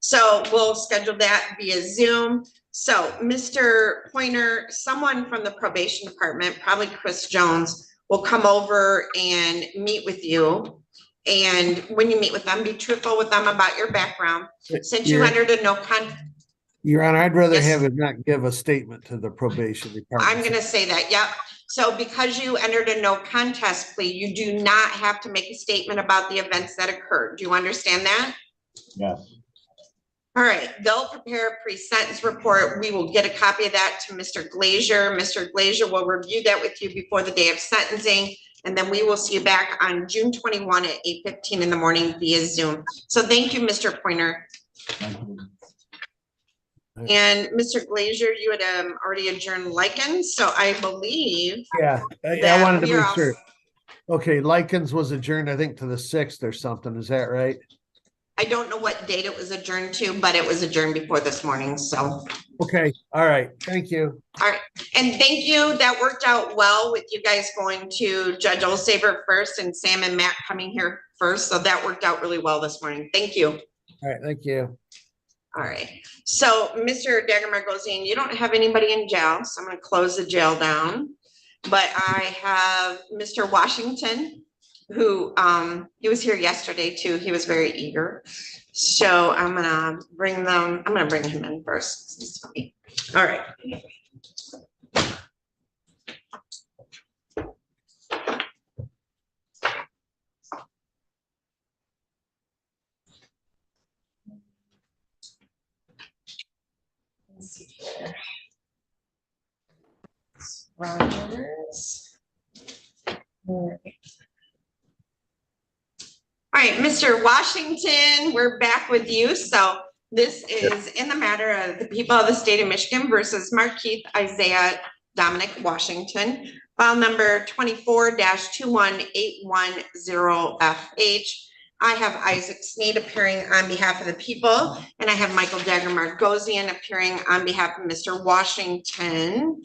so we'll schedule that via Zoom. So Mr. Pointer, someone from the probation department, probably Chris Jones, will come over and meet with you. And when you meet with them, be truthful with them about your background. Since you entered a no contest. Your Honor, I'd rather Yes. have him not give a statement to the probation department. I'm gonna say that, yep. So because you entered a no contest plea, you do not have to make a statement about the events that occurred. Do you understand that? Yes. All right, they'll prepare a pre-sentence report. We will get a copy of that to Mr. Glazier. Mr. Glazier will review that with you before the day of sentencing. And then we will see you back on June 21 at 8:15 in the morning via Zoom. So thank you, Mr. Pointer. Thank you. And Mr. Glazier, you had already adjourned Likens, so I believe Yeah, I that wanted to we are make all- sure. Okay, Likens was adjourned, I think, to the 6th or something. Is that right? I don't know what date it was adjourned to, but it was adjourned before this morning, so. Okay, all right. Thank you. All right, and thank you. That worked out well with you guys going to Judge Olsaver first and Sam and Matt coming here first. So that worked out really well this morning. Thank you. All right, thank you. All right, so Mr. Dagger-Margosian, you don't have anybody in jail, so I'm gonna close the jail down. But I have Mr. Washington, who, he was here yesterday too. He was very eager. So I'm gonna bring him in first. All right. Let's see here. Rogers. All right, Mr. Washington, we're back with you. So this is in the matter of the people of the state of Michigan versus Markeith Isaiah Dominic Washington, file number 24-21810FH. I have Isaac Sneed appearing on behalf of the people, and I have Michael Dagger-Margosian appearing on behalf of Mr. Washington.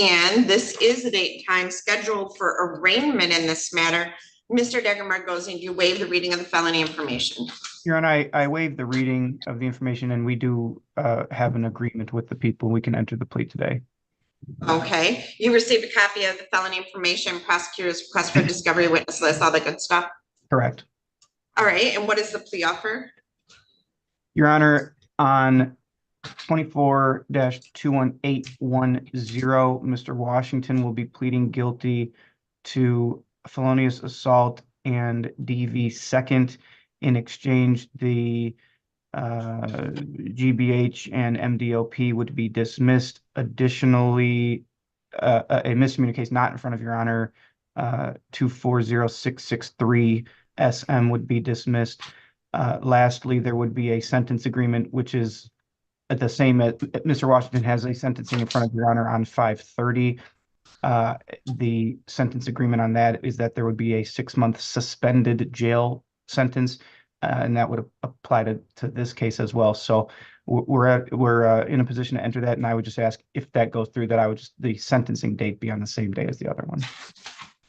And this is the date and time scheduled for arraignment in this matter. Mr. Dagger-Margosian, do you waive the reading of the felony information? Your Honor, I waive the reading of the information, and we do have an agreement with the people. We can enter the plea today. Okay, you received a copy of the felony information, prosecutor's request for discovery, witness list, all that good stuff? Correct. All right, and what is the plea offer? Your Honor, on 24-21810, Mr. Washington will be pleading guilty to felonious assault and DV second. In exchange, the GBH and MDOP would be dismissed. Additionally, a misdemeanor case not in front of Your Honor, 240663 SM would be dismissed. Lastly, there would be a sentence agreement, which is the same as Mr. Washington has a sentencing in front of Your Honor on 5/30. The sentence agreement on that is that there would be a 6-month suspended jail sentence, and that would apply to this case as well. So we're in a position to enter that, and I would just ask if that goes through, that the sentencing date be on the same day as the other one.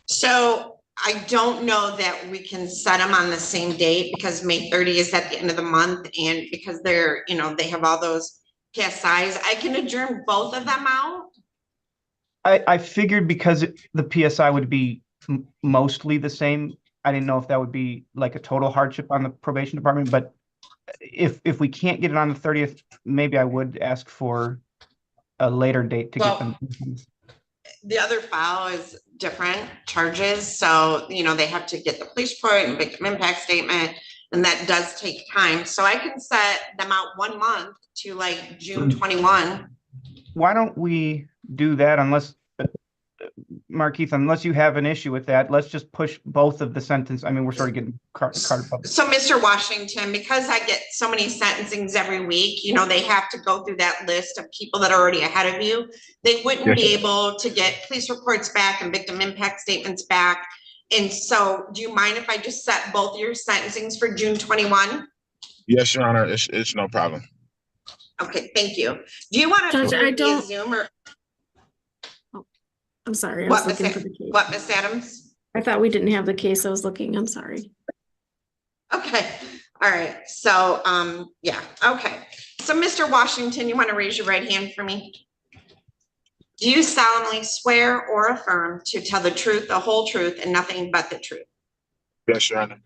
So I don't know that we can set them on the same date because May 30 is at the end of the month, and because they're, they have all those PSIs, I can adjourn both of them out. I figured because the PSI would be mostly the same, I didn't know if that would be like a total hardship on the probation department, but if we can't get it on the 30th, maybe I would ask for a later date to get them. The other file is different charges, so they have to get the police report and victim impact statement, and that does take time. So I can set them out 1 month to like June 21. Why don't we do that, unless Markeith, unless you have an issue with that? Let's just push both of the sentence. I mean, we're sort of getting cart public. So Mr. Washington, because I get so many sentencings every week, they have to go through that list of people that are already ahead of you. They wouldn't be able to get police reports back and victim impact statements back. And so do you mind if I just set both your sentencings for June 21? Yes, Your Honor, it's no problem. Okay, thank you. Do you want to via Zoom or? I'm sorry. I was looking for the case. What, Ms. Adams? I thought we didn't have the case. I was looking. I'm sorry. Okay. All right. So, yeah. Okay. So, Mr. Washington, you want to raise your right hand for me? Do you solemnly swear or affirm to tell the truth, the whole truth, and nothing but the truth? Yes, Your Honor.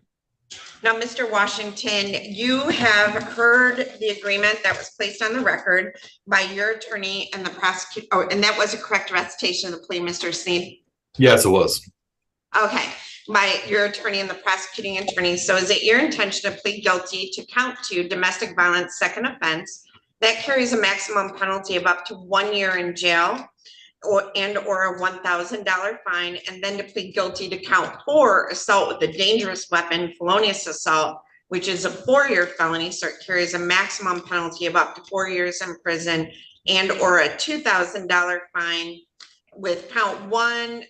Now, Mr. Washington, you have heard the agreement that was placed on the record by your attorney and the prosecutor, oh, and that was a correct recitation of the plea, Mr. Sneed? Yes, it was. Okay, by your attorney and the prosecuting attorney. So is it your intention to plead guilty to count 2 domestic violence second offense that carries a maximum penalty of up to 1 year in jail or a $1,000 fine, and then to plead guilty to count 4 assault with a dangerous weapon, felonious assault, which is a 4-year felony, so it carries a maximum penalty of up to 4 years in prison and or a $2,000 fine, with count 1,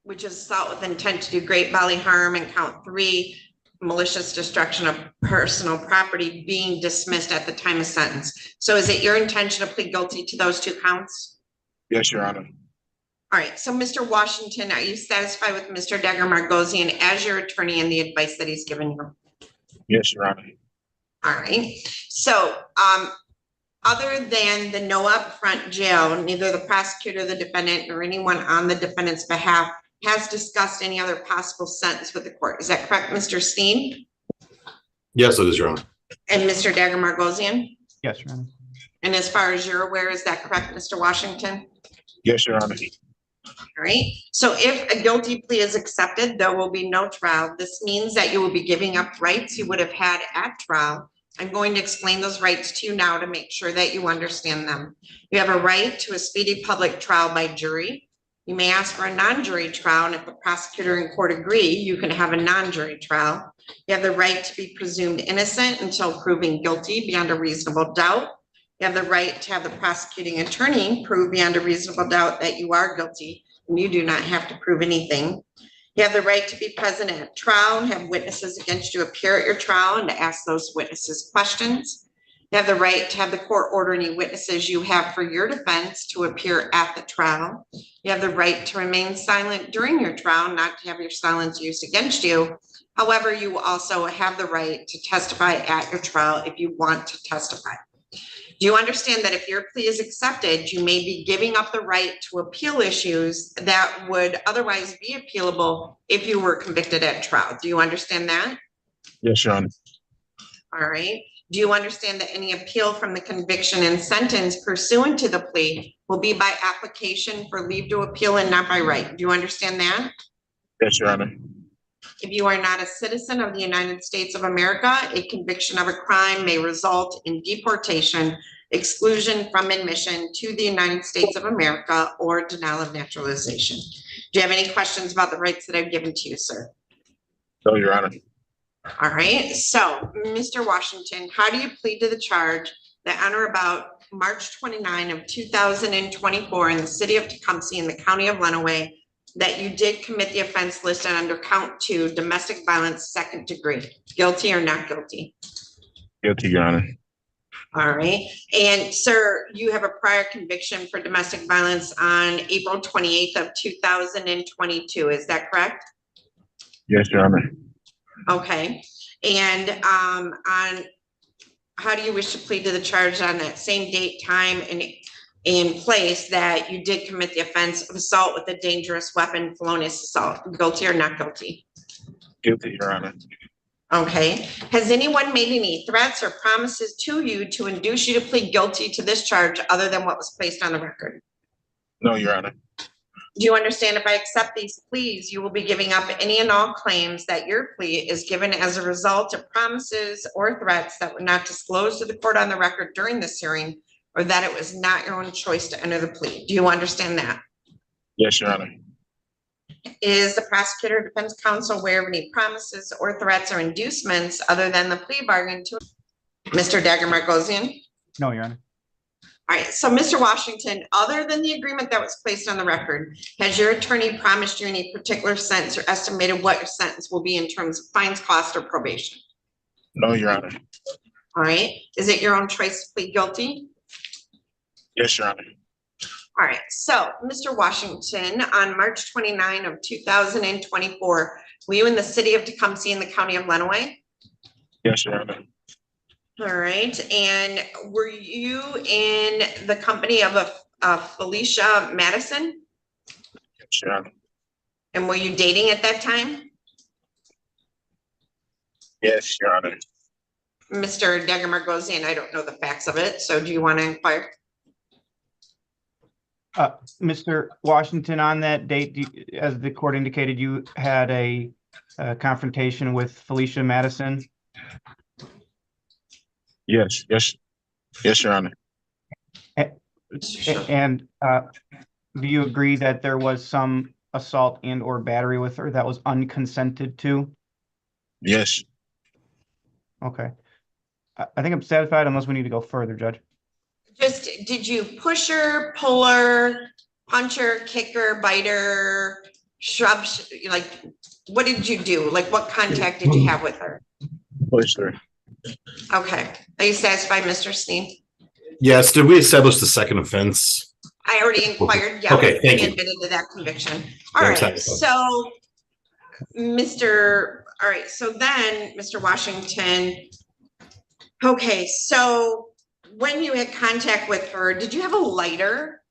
which is assault with intent to do great bodily harm, and count 3, malicious destruction of personal property, being dismissed at the time of sentence. So is it your intention to plead guilty to those 2 counts? Yes, Your Honor. All right, so Mr. Washington, are you satisfied with Mr. Dagger-Margosian as your attorney and the advice that he's given you? Yes, Your Honor. All right, so other than the no upfront jail, neither the prosecutor, the defendant, or anyone on the defendant's behalf has discussed any other possible sentence with the court. Is that correct, Mr. Steen? Yes, it is, Your Honor. And Mr. Dagger-Margosian? Yes, Your Honor. And as far as you're aware, is that correct, Mr. Washington? Yes, Your Honor. All right, so if a guilty plea is accepted, there will be no trial. This means that you will be giving up rights you would have had at trial. I'm going to explain those rights to you now to make sure that you understand them. You have a right to a speedy public trial by jury. You may ask for a non-jury trial, and if the prosecutor and court agree, you can have a non-jury trial. You have the right to be presumed innocent until proven guilty beyond a reasonable doubt. You have the right to have the prosecuting attorney prove beyond a reasonable doubt that you are guilty, and you do not have to prove anything. You have the right to be present at trial and have witnesses against you appear at your trial and to ask those witnesses questions. You have the right to have the court order any witnesses you have for your defense to appear at the trial. You have the right to remain silent during your trial, not to have your silence used against you. However, you also have the right to testify at your trial if you want to testify. Do you understand that if your plea is accepted, you may be giving up the right to appeal issues that would otherwise be appealable if you were convicted at trial? Do you understand that? Yes, Your Honor. All right. Do you understand that any appeal from the conviction and sentence pursuant to the plea will be by application for leave to appeal and not by right? Do you understand that? Yes, Your Honor. If you are not a citizen of the United States of America, a conviction of a crime may result in deportation, exclusion from admission to the United States of America, or denial of naturalization. Do you have any questions about the rights that I've given to you, sir? No, Your Honor. All right, so Mr. Washington, how do you plead to the charge that on or about March 29 of 2024 in the city of Tecumseh in the county of Lenawee, that you did commit the offense listed under count 2, domestic violence, second degree? Guilty or not guilty? Guilty, Your Honor. All right. And sir, you have a prior conviction for domestic violence on April 28th of 2022. Is that correct? Yes, Your Honor. Okay. And on how do you wish to plead to the charge on that same date, time, and in place that you did commit the offense of assault with a dangerous weapon, felonious assault? Guilty or not guilty? Guilty, Your Honor. Okay. Has anyone made any threats or promises to you to induce you to plead guilty to this charge other than what was placed on the record? No, Your Honor. Do you understand if I accept these pleas, you will be giving up any and all claims that your plea is given as a result of promises or threats that were not disclosed to the court on the record during this hearing, or that it was not your own choice to enter the plea? Do you understand that? Yes, Your Honor. Is the prosecutor or defense counsel aware of any promises or threats or inducements other than the plea bargain to Mr. Dagger-Margosian? No, Your Honor. All right, so Mr. Washington, other than the agreement that was placed on the record, has your attorney promised you any particular sentence or estimated what your sentence will be in terms of fines, cost, or probation? No, Your Honor. All right, is it your own choice to plead guilty? Yes, Your Honor. All right, so Mr. Washington, on March 29 of 2024, were you in the city of Tecumseh in the county of Lenawee? Yes, Your Honor. All right, and were you in the company of a Felicia Madison? Yes, Your Honor. And were you dating at that time? Yes, Your Honor. Mr. Degamargosian, I don't know the facts of it, so do you want to inquire? Mr. Washington, on that date, as the court indicated, you had a confrontation with Felicia Madison. Yes, Your Honor. And do you agree that there was some assault and or battery with her that was unconsented to? Yes. Okay. I think I'm satisfied unless we need to go further, Judge. Just, did you push her, pull her, punch her, kick her, bite her, shrub, like, what did you do? Like, what contact did you have with her? Push her. Okay. Are you satisfied, Mr. Steen? Yes, did we establish the second offense? I already inquired. Yeah. Okay, thank you. Admitted to that conviction. All Yeah, right. satisfied. So, all right. So then, Mr. Washington. Okay. So when you had contact with her, did you have a lighter?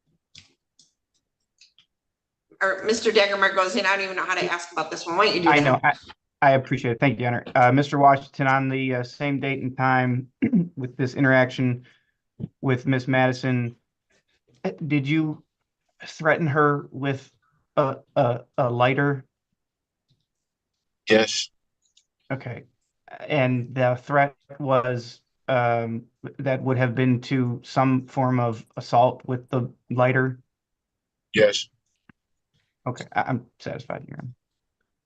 Or Mr. Degamargosian, I don't even know how to ask about this one. Why don't you do that? I know. I appreciate it. Thank you, Honor. Mr. Washington, on the same date and time with this interaction with Miss Madison, did you threaten her with a lighter? Yes. Okay. And the threat was that would have been to some form of assault with the lighter? Yes. Okay, I'm satisfied here.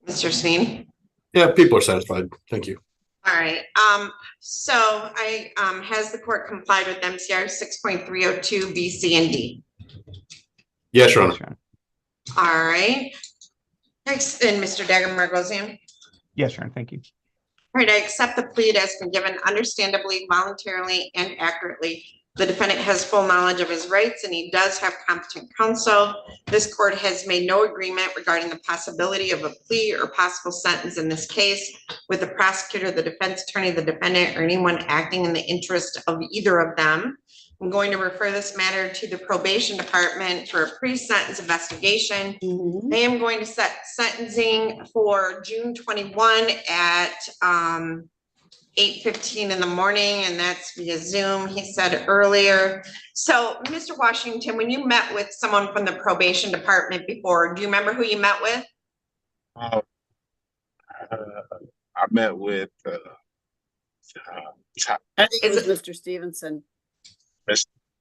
Mr. Steen? Yeah, people are satisfied. Thank you. All right. So I has the court complied with MCR 6.302 B, C, and D? Yes, Your Honor. All right. Next, and Mr. Degamargosian? Yes, Your Honor. Thank you. All right, I accept the plea that has been given understandably, voluntarily, and accurately. The defendant has full knowledge of his rights and he does have competent counsel. This court has made no agreement regarding the possibility of a plea or possible sentence in this case with the prosecutor, the defense attorney, the defendant, or anyone acting in the interest of either of them. I'm going to refer this matter to the probation department for a pre-sentence investigation. I am going to set sentencing for June 21 at 8:15 in the morning, and that's via Zoom, he said earlier. So, Mr. Washington, when you met with someone from the probation department before, do you remember who you met with? I met with I think it was Mr. Stevenson.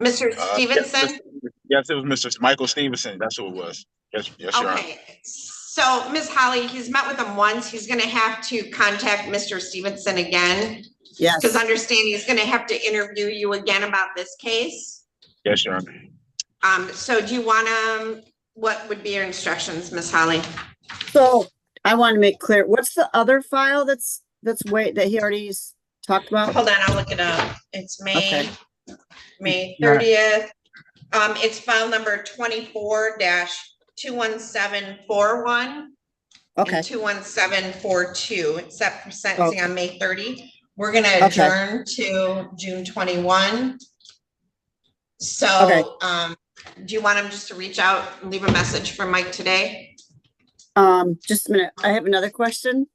Mr. Stevenson? Yes, it was Mr. Michael Stevenson. That's who it was. Yes, Your Honor. Okay. So, Ms. Holly, he's met with him once. He's going to have to contact Mr. Stevenson again. Yes. Because understand he's going to have to interview you again about this case. Yes, Your Honor. So do you want to, what would be your instructions, Ms. Holly? So I want to make clear, what's the other file that he already talked about? Hold on, I'll look it up. It's May 30th. It's file number 24-21741. Okay. And 21742. It's set for sentencing on May 30. We're going to adjourn to June 21. So, do you want him just to reach out and leave a message for Mike today? Just a minute. I have another question.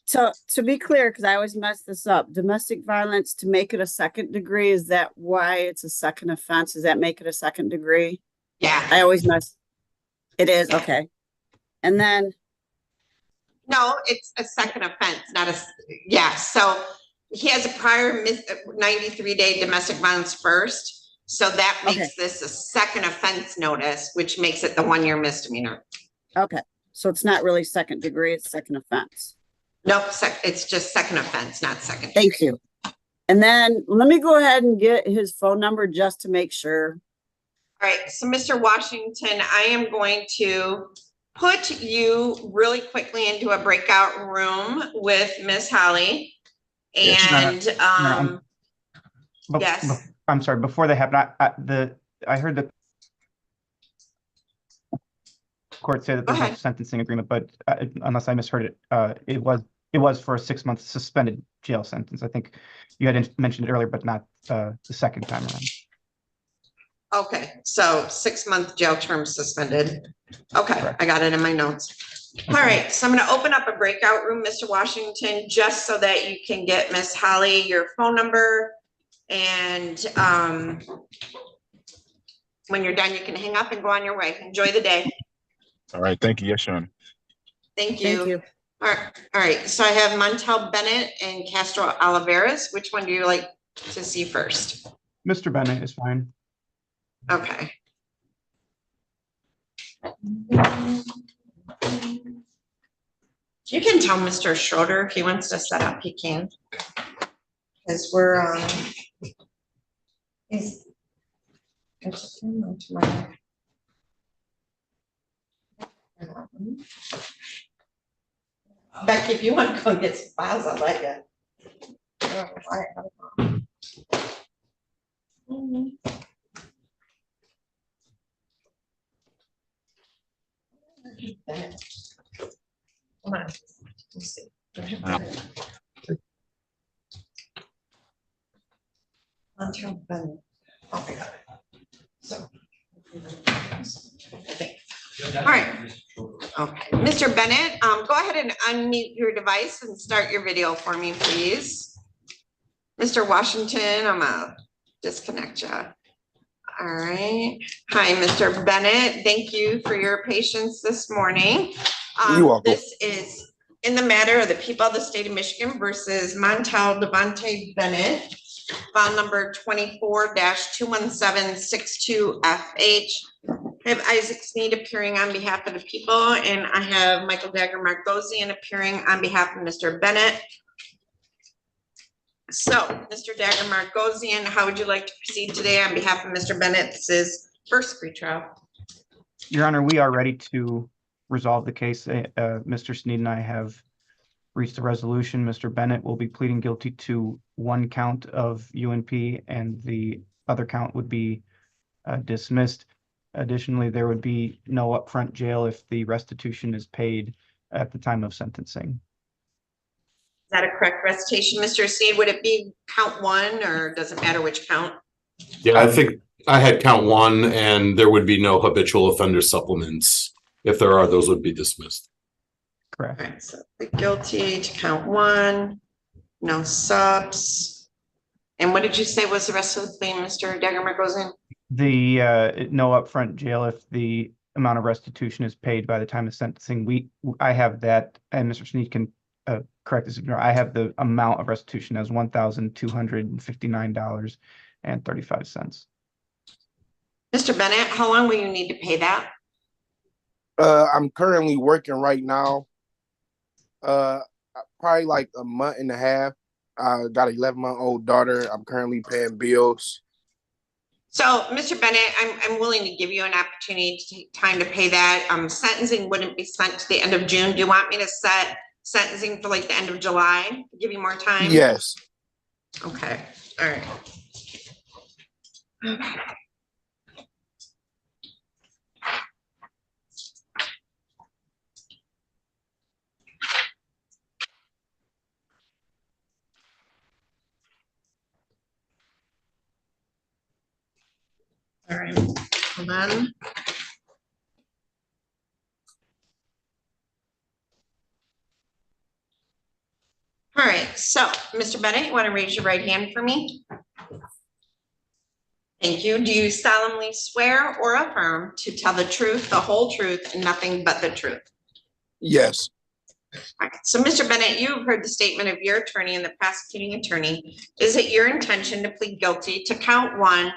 So to be clear, because I always mess this up, domestic violence to make it a second degree, is that why it's a second offense? Does that make it a second degree? Yeah. I always mess. It is, okay. And then. No, it's a second offense, not a, yeah. So he has a prior 93-day domestic violence first. So that makes this a second offense notice, which makes it the 1-year misdemeanor. Okay. So it's not really second degree, it's second offense. Nope, it's just second offense, not second. Thank you. And then let me go ahead and get his phone number just to make sure. All right, so Mr. Washington, I am going to put you really quickly into a breakout room with Miss Holly. And yes. I'm sorry, before they happen, I heard the court say that there's a sentencing agreement, but unless I misheard it, it was for a 6-month suspended jail sentence. I think you had mentioned it earlier, but not the second time around. Okay, so 6-month jail term suspended. Okay, correct. I got it in my notes. All right, so I'm gonna open up a breakout room, Mr. Washington, just so that you can get Miss Holly your phone number. And when you're done, you can hang up and go on your way. Enjoy the day. All right, thank you. Yes, Your Honor. Thank you. All right, so I have Montel Bennett and Castro Alaras. Which one do you like to see first? Mr. Bennett is fine. Okay. You can tell Mr. Schroeder if he wants to set up, he can. Because we're Becky, if you want to go get some files, I'll let you. Hold on. Let's see. Montel Bennett. Oh my God. So. All right. Okay, Mr. Bennett, go ahead and unmute your device and start your video for me, please. Mr. Washington, I'm gonna disconnect you. All right. Hi, Mr. Bennett. Thank you for your patience this morning. You're welcome. This is in the matter of the people of the state of Michigan versus Montel Bennett, file number 24-21762FH. I have Isaac Sneed appearing on behalf of the people, and I have Michael Dagger Margosian appearing on behalf of Mr. Bennett. So, Mr. Dagger Margosian, how would you like to proceed today on behalf of Mr. Bennett? This is first pretrial. Your Honor, we are ready to resolve the case. Mr. Sneed and I have reached a resolution. Mr. Bennett will be pleading guilty to one count of UNP, and the other count would be dismissed. Additionally, there would be no upfront jail if the restitution is paid at the time of sentencing. Is that a correct recitation, Mr. Sneed? Would it be count one, or does it matter which count? Yeah, I think I had count one, and there would be no habitual offender supplements. If there are, those would be dismissed. Correct. All right, so guilty to count one, no subs. And what did you say was the rest of the thing, Mr. Dagger Margosian? The no upfront jail if the amount of restitution is paid by the time of sentencing. I have that, and Mr. Sneed can correct this. I have the amount of restitution as $1,259.35. Mr. Bennett, how long will you need to pay that? I'm currently working right now. Probably like a month and a half. I got an 11-month-old daughter. I'm currently paying bills. So, Mr. Bennett, I'm willing to give you an opportunity to take time to pay that. Sentencing wouldn't be sent to the end of June. Do you want me to set sentencing for like the end of July? Give you more time? Yes. Okay. All right. All right, hold on. All right, so Mr. Bennett, you want to raise your right hand for me? Thank you. Do you solemnly swear or affirm to tell the truth, the whole truth, and nothing but the truth? Yes. All right. So, Mr. Bennett, you've heard the statement of your attorney and the prosecuting attorney. Is it your intention to plead guilty to count one,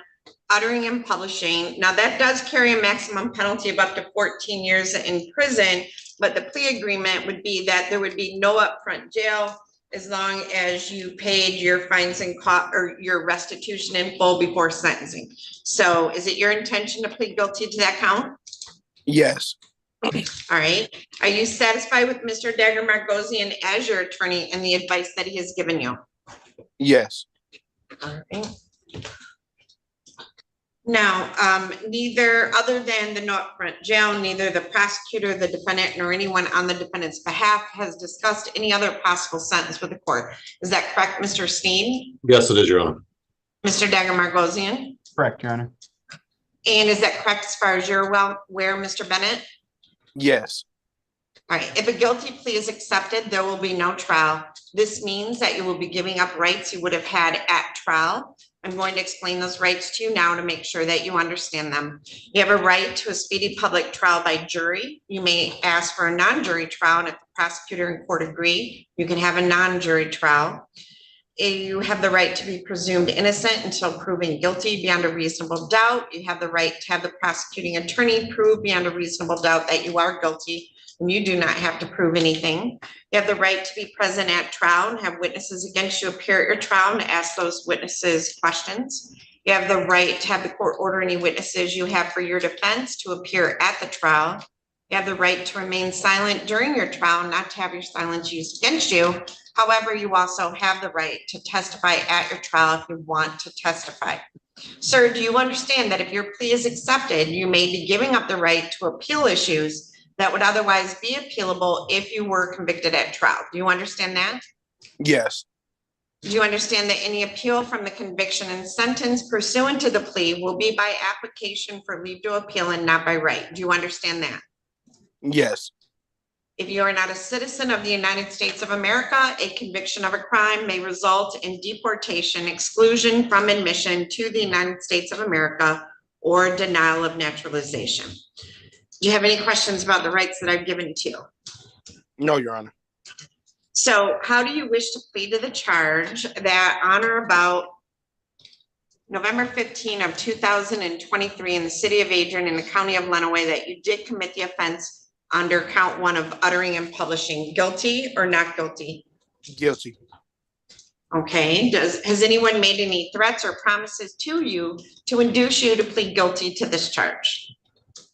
uttering and publishing? Now, that does carry a maximum penalty of up to 14 years in prison, but the plea agreement would be that there would be no upfront jail as long as you paid your fines and cost or your restitution in full before sentencing. So is it your intention to plead guilty to that count? Yes. All right. Are you satisfied with Mr. Dagger Margosian as your attorney and the advice that he has given you? Yes. All right. Now, neither, other than the no upfront jail, neither the prosecutor, the defendant, nor anyone on the defendant's behalf has discussed any other possible sentence with the court. Is that correct, Mr. Sneed? Yes, it is, Your Honor. Mr. Dagger Margosian? Correct, Your Honor. And is that correct as far as you're well aware, Mr. Bennett? Yes. All right, if a guilty plea is accepted, there will be no trial. This means that you will be giving up rights you would have had at trial. I'm going to explain those rights to you now to make sure that you understand them. You have a right to a speedy public trial by jury. You may ask for a non-jury trial, and if the prosecutor and court agree, you can have a non-jury trial. You have the right to be presumed innocent until proven guilty beyond a reasonable doubt. You have the right to have the prosecuting attorney prove beyond a reasonable doubt that you are guilty, and you do not have to prove anything. You have the right to be present at trial and have witnesses against you appear at your trial and ask those witnesses questions. You have the right to have the court order any witnesses you have for your defense to appear at the trial. You have the right to remain silent during your trial, not to have your silence used against you. However, you also have the right to testify at your trial if you want to testify. Sir, do you understand that if your plea is accepted, you may be giving up the right to appeal issues that would otherwise be appealable if you were convicted at trial? Do you understand that? Yes. Do you understand that any appeal from the conviction and sentence pursuant to the plea will be by application for leave to appeal and not by right? Do you understand that? Yes. If you are not a citizen of the United States of America, a conviction of a crime may result in deportation, exclusion from admission to the United States of America, or denial of naturalization. Do you have any questions about the rights that I've given to you? No, Your Honor. So how do you wish to plead to the charge that on or about November 15 of 2023 in the city of Adrian in the county of Lenawee that you did commit the offense under count 1 of uttering and publishing? Guilty or not guilty? Guilty. Okay, has anyone made any threats or promises to you to induce you to plead guilty to this charge?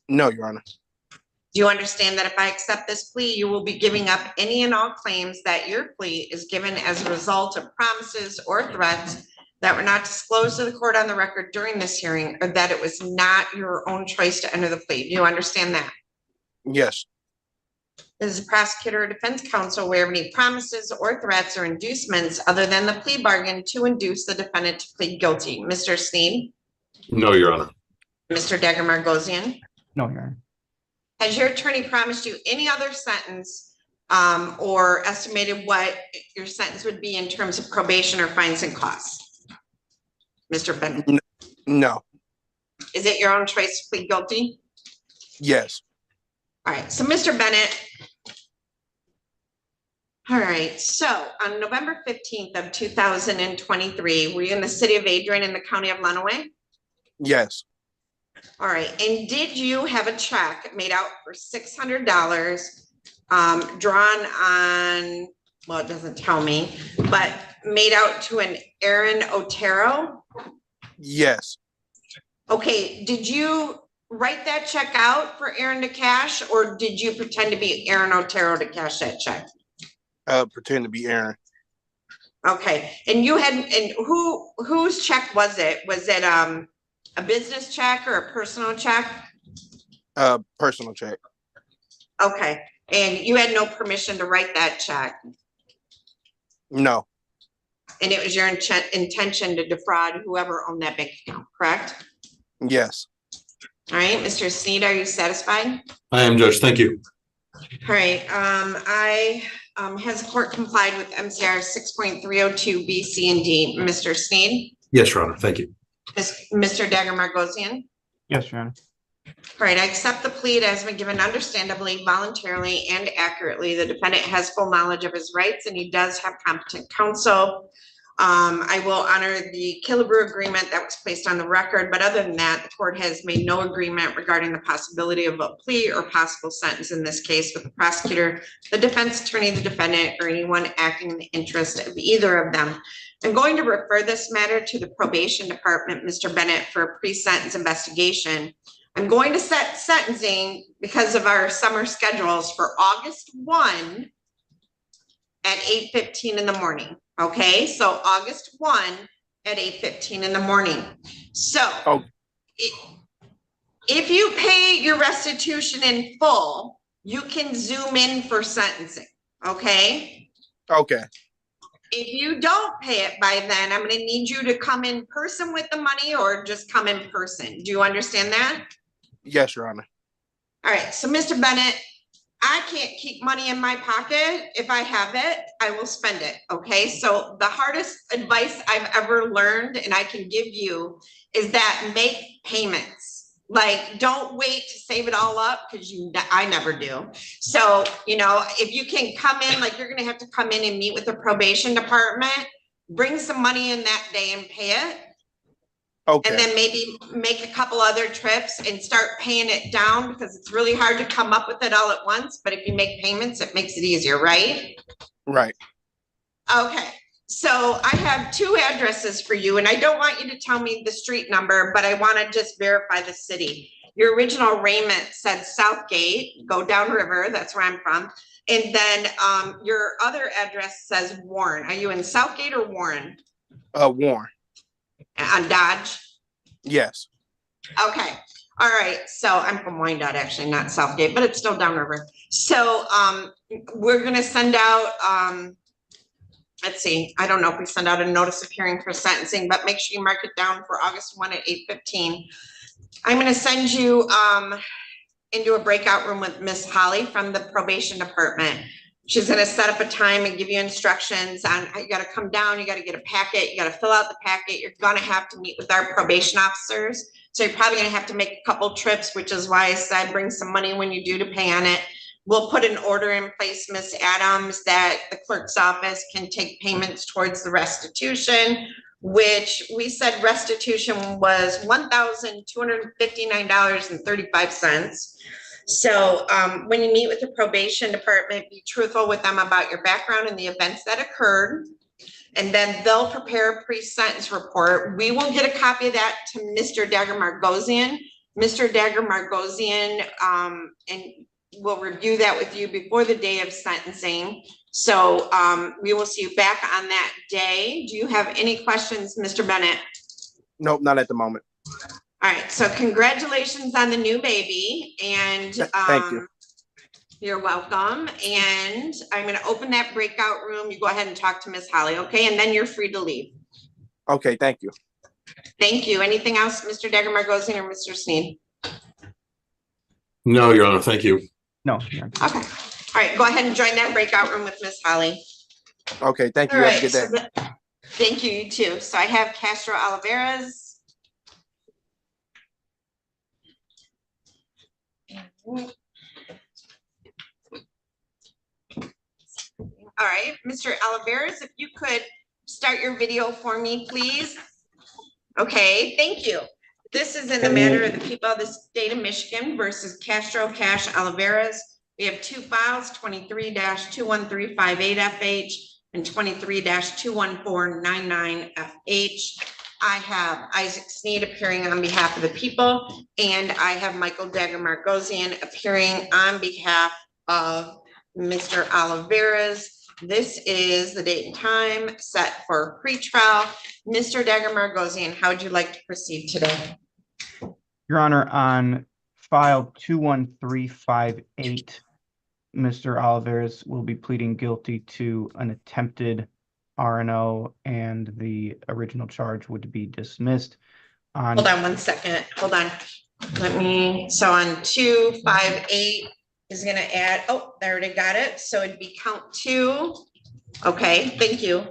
No, Your Honor. Do you understand that if I accept this plea, you will be giving up any and all claims that your plea is given as a result of promises or threats that were not disclosed to the court on the record during this hearing, or that it was not your own choice to enter the plea? Do you understand that? Yes. Is the prosecutor or defense counsel aware of any promises or threats or inducements other than the plea bargain to induce the defendant to plead guilty? Mr. Sneed? No, Your Honor. Mr. Dagger-Margosian? No, Your Honor. Has your attorney promised you any other sentence or estimated what your sentence would be in terms of probation or fines and costs? Mr. Bennett? No. Is it your own choice to plead guilty? Yes. All right, so Mr. Bennett. All right, so on November 15th of 2023, were you in the city of Adrian in the county of Lenawee? Yes. All right, and did you have a check made out for $600 drawn on, well, it doesn't tell me, but made out to an Aaron Otero? Yes. Okay, did you write that check out for Aaron to cash, or did you pretend to be Aaron Otero to cash that check? Pretend to be Aaron. Okay, and you had, and whose check was it? Was it a business check or a personal check? Personal check. Okay, and you had no permission to write that check? No. And it was your intention to defraud whoever owned that bank account, correct? Yes. All right, Mr. Sneed, are you satisfied? I am, Judge. Thank you. All right, has the court complied with MCR 6.302 B, C, and D? Mr. Sneed? Yes, Your Honor. Thank you. Mr. Dagger-Margosian? Yes, Your Honor. All right, I accept the plea. It has been given understandably, voluntarily, and accurately. The defendant has full knowledge of his rights, and he does have competent counsel. I will honor the Killebrew agreement that was placed on the record, but other than that, the court has made no agreement regarding the possibility of a plea or possible sentence in this case with the prosecutor, the defense attorney, the defendant, or anyone acting in the interest of either of them. I'm going to refer this matter to the probation department, Mr. Bennett, for a pre-sentence investigation. I'm going to set sentencing because of our summer schedules for August 1 at 8:15 in the morning. Okay, so August 1 at 8:15 in the morning. So if you pay your restitution in full, you can zoom in for sentencing. Okay. Okay. If you don't pay it by then, I'm going to need you to come in person with the money or just come in person. Do you understand that? Yes, Your Honor. All right. So, Mr. Bennett, I can't keep money in my pocket. If I have it, I will spend it. Okay. So the hardest advice I've ever learned and I can give you is that make payments. Like, don't wait to save it all up because I never do. So, you know, if you can come in, like you're going to have to come in and meet with the probation department, bring some money in that day and pay it. Okay. And then maybe make a couple other trips and start paying it down because it's really hard to come up with it all at once. But if you make payments, it makes it easier, right? Right. Okay. So I have two addresses for you, and I don't want you to tell me the street number, but I want to just verify the city. Your original arraignment said Southgate, go downriver. That's where I'm from. And then your other address says Warren. Are you in Southgate or Warren? Warren. On Dodge? Yes. Okay. All right. So I'm from Wyandotte, actually, not Southgate, but it's still downriver. So we're going to send out, let's see, I don't know if we send out a notice of hearing for sentencing, but make sure you mark it down for August 1 at 8:15. I'm going to send you into a breakout room with Miss Holly from the probation department. She's going to set up a time and give you instructions on how you got to come down. You got to get a packet. You got to fill out the packet. You're going to have to meet with our probation officers. So you're probably going to have to make a couple trips, which is why I said bring some money when you do to pay on it. We'll put an order in place, Miss Adams, that the clerk's office can take payments towards the restitution, which we said restitution was $1,259.35. So when you meet with the probation department, be truthful with them about your background and the events that occurred. And then they'll prepare a pre-sentence report. We will get a copy of that to Mr. Dagger-Margosian. Mr. Dagger-Margosian, and we'll review that with you before the day of sentencing. So we will see you back on that day. Do you have any questions, Mr. Bennett? Nope, not at the moment. All right, so congratulations on the new baby, and thank you. You're welcome. And I'm going to open that breakout room. You go ahead and talk to Miss Holly, okay? And then you're free to leave. Okay, thank you. Thank you. Anything else, Mr. Dagger-Margosian or Mr. Sneed? No, Your Honor, thank you. No. Okay. All right, go ahead and join that breakout room with Miss Holly. Okay, thank you. All Have a right, good day. thank you, you too. So I have Castro Alaras. All right, Mr. Alaras, if you could start your video for me, please. Okay, thank you. This is in the matter of the people of the state of Michigan versus Castro Cash Alaras. We have two files, 23-21358FH and 23-21499FH. I have Isaac Sneed appearing on behalf of the people, and I have Michael Dagger-Margosian appearing on behalf of Mr. Alaras. This is the date and time set for pretrial. Mr. Dagger-Margosian, how would you like to proceed today? Your Honor, on file 21358, Mr. Alaras will be pleading guilty to an attempted RNO, and the original charge would be dismissed. Hold on 1 second. Hold on. So on 258 is going to add, oh, I already got it. So it'd be count 2. Okay, thank you.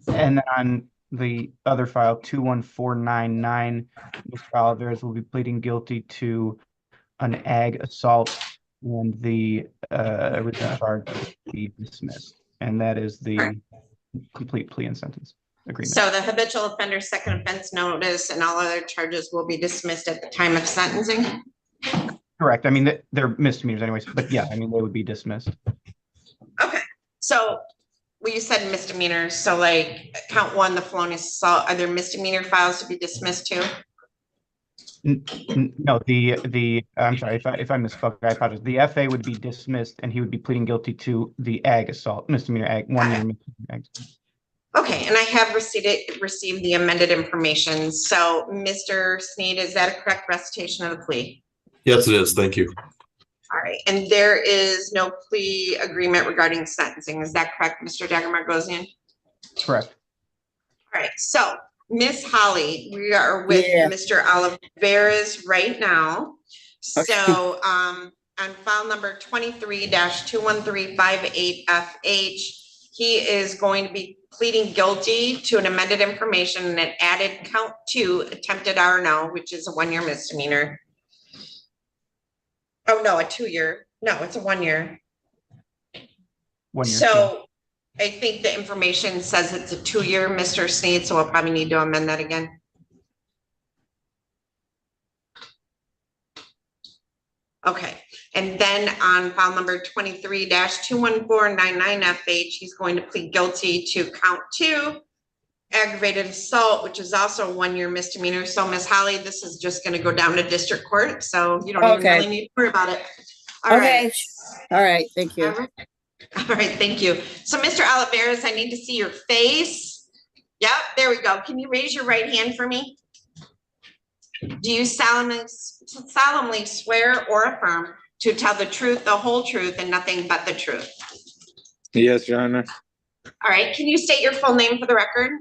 And on the other file, 21499, Mr. Alaras will be pleading guilty to an ag assault, and the original charge will be dismissed. And that is the complete plea and sentence agreement. So the habitual offender second offense notice and all other charges will be dismissed at the time of sentencing? Correct. I mean, they're misdemeanors anyways, but yeah, I mean, they would be dismissed. Okay. So, well, you said misdemeanors. So like count 1, the felonious assault, are there misdemeanor files to be dismissed too? No, I'm sorry, if I misspoke, I apologize. The FA would be dismissed and he would be pleading guilty to the ag assault, misdemeanor ag, 1 year misdemeanor ag. Okay, and I have received the amended information. So Mr. Sneed, is that a correct recitation of the plea? Yes, it is. Thank you. All right, and there is no plea agreement regarding sentencing. Is that correct, Mr. Dagger-Margosian? Correct. All right, so Miss Holly, we are with Mr. Alaras right now. So on file number 23-21358FH, he is going to be pleading guilty to an amended information and an added count 2 attempted R&O, which is a 1-year misdemeanor. Oh, no, a 2-year. No, it's a 1 year. 1 year. So I think the information says it's a 2-year, Mr. Sneed, so we'll probably need to amend that again. Okay, and then on file number 23-21499FH, he's going to plead guilty to count 2, aggravated assault, which is also a 1-year misdemeanor. So Ms. Holly, this is just gonna go down to district court, so you don't even Okay. really need to worry about it. All Okay. right. All right, thank you. All right, thank you. So Mr. Alaras, I need to see your face. Yep, there we go. Can you raise your right hand for me? Do you solemnly swear or affirm to tell the truth, the whole truth, and nothing but the truth? Yes, Your Honor. All right, can you state your full name for the record?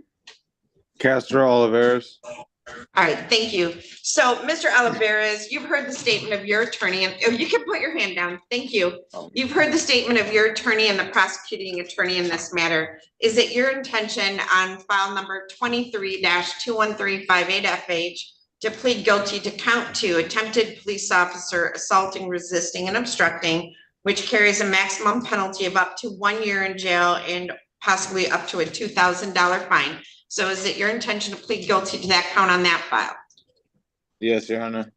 Castro Alaras. All right, thank you. So, Mr. Alaras, you've heard the statement of your attorney, and you can put your hand down. Thank you. You've heard the statement of your attorney and the prosecuting attorney in this matter. Is it your intention on file number 23-21358FH to plead guilty to count 2, attempted police officer assaulting, resisting, and obstructing, which carries a maximum penalty of up to 1 year in jail and possibly up to a $2,000 fine? So is it your intention to plead guilty to that count on that file? Yes, Your Honor.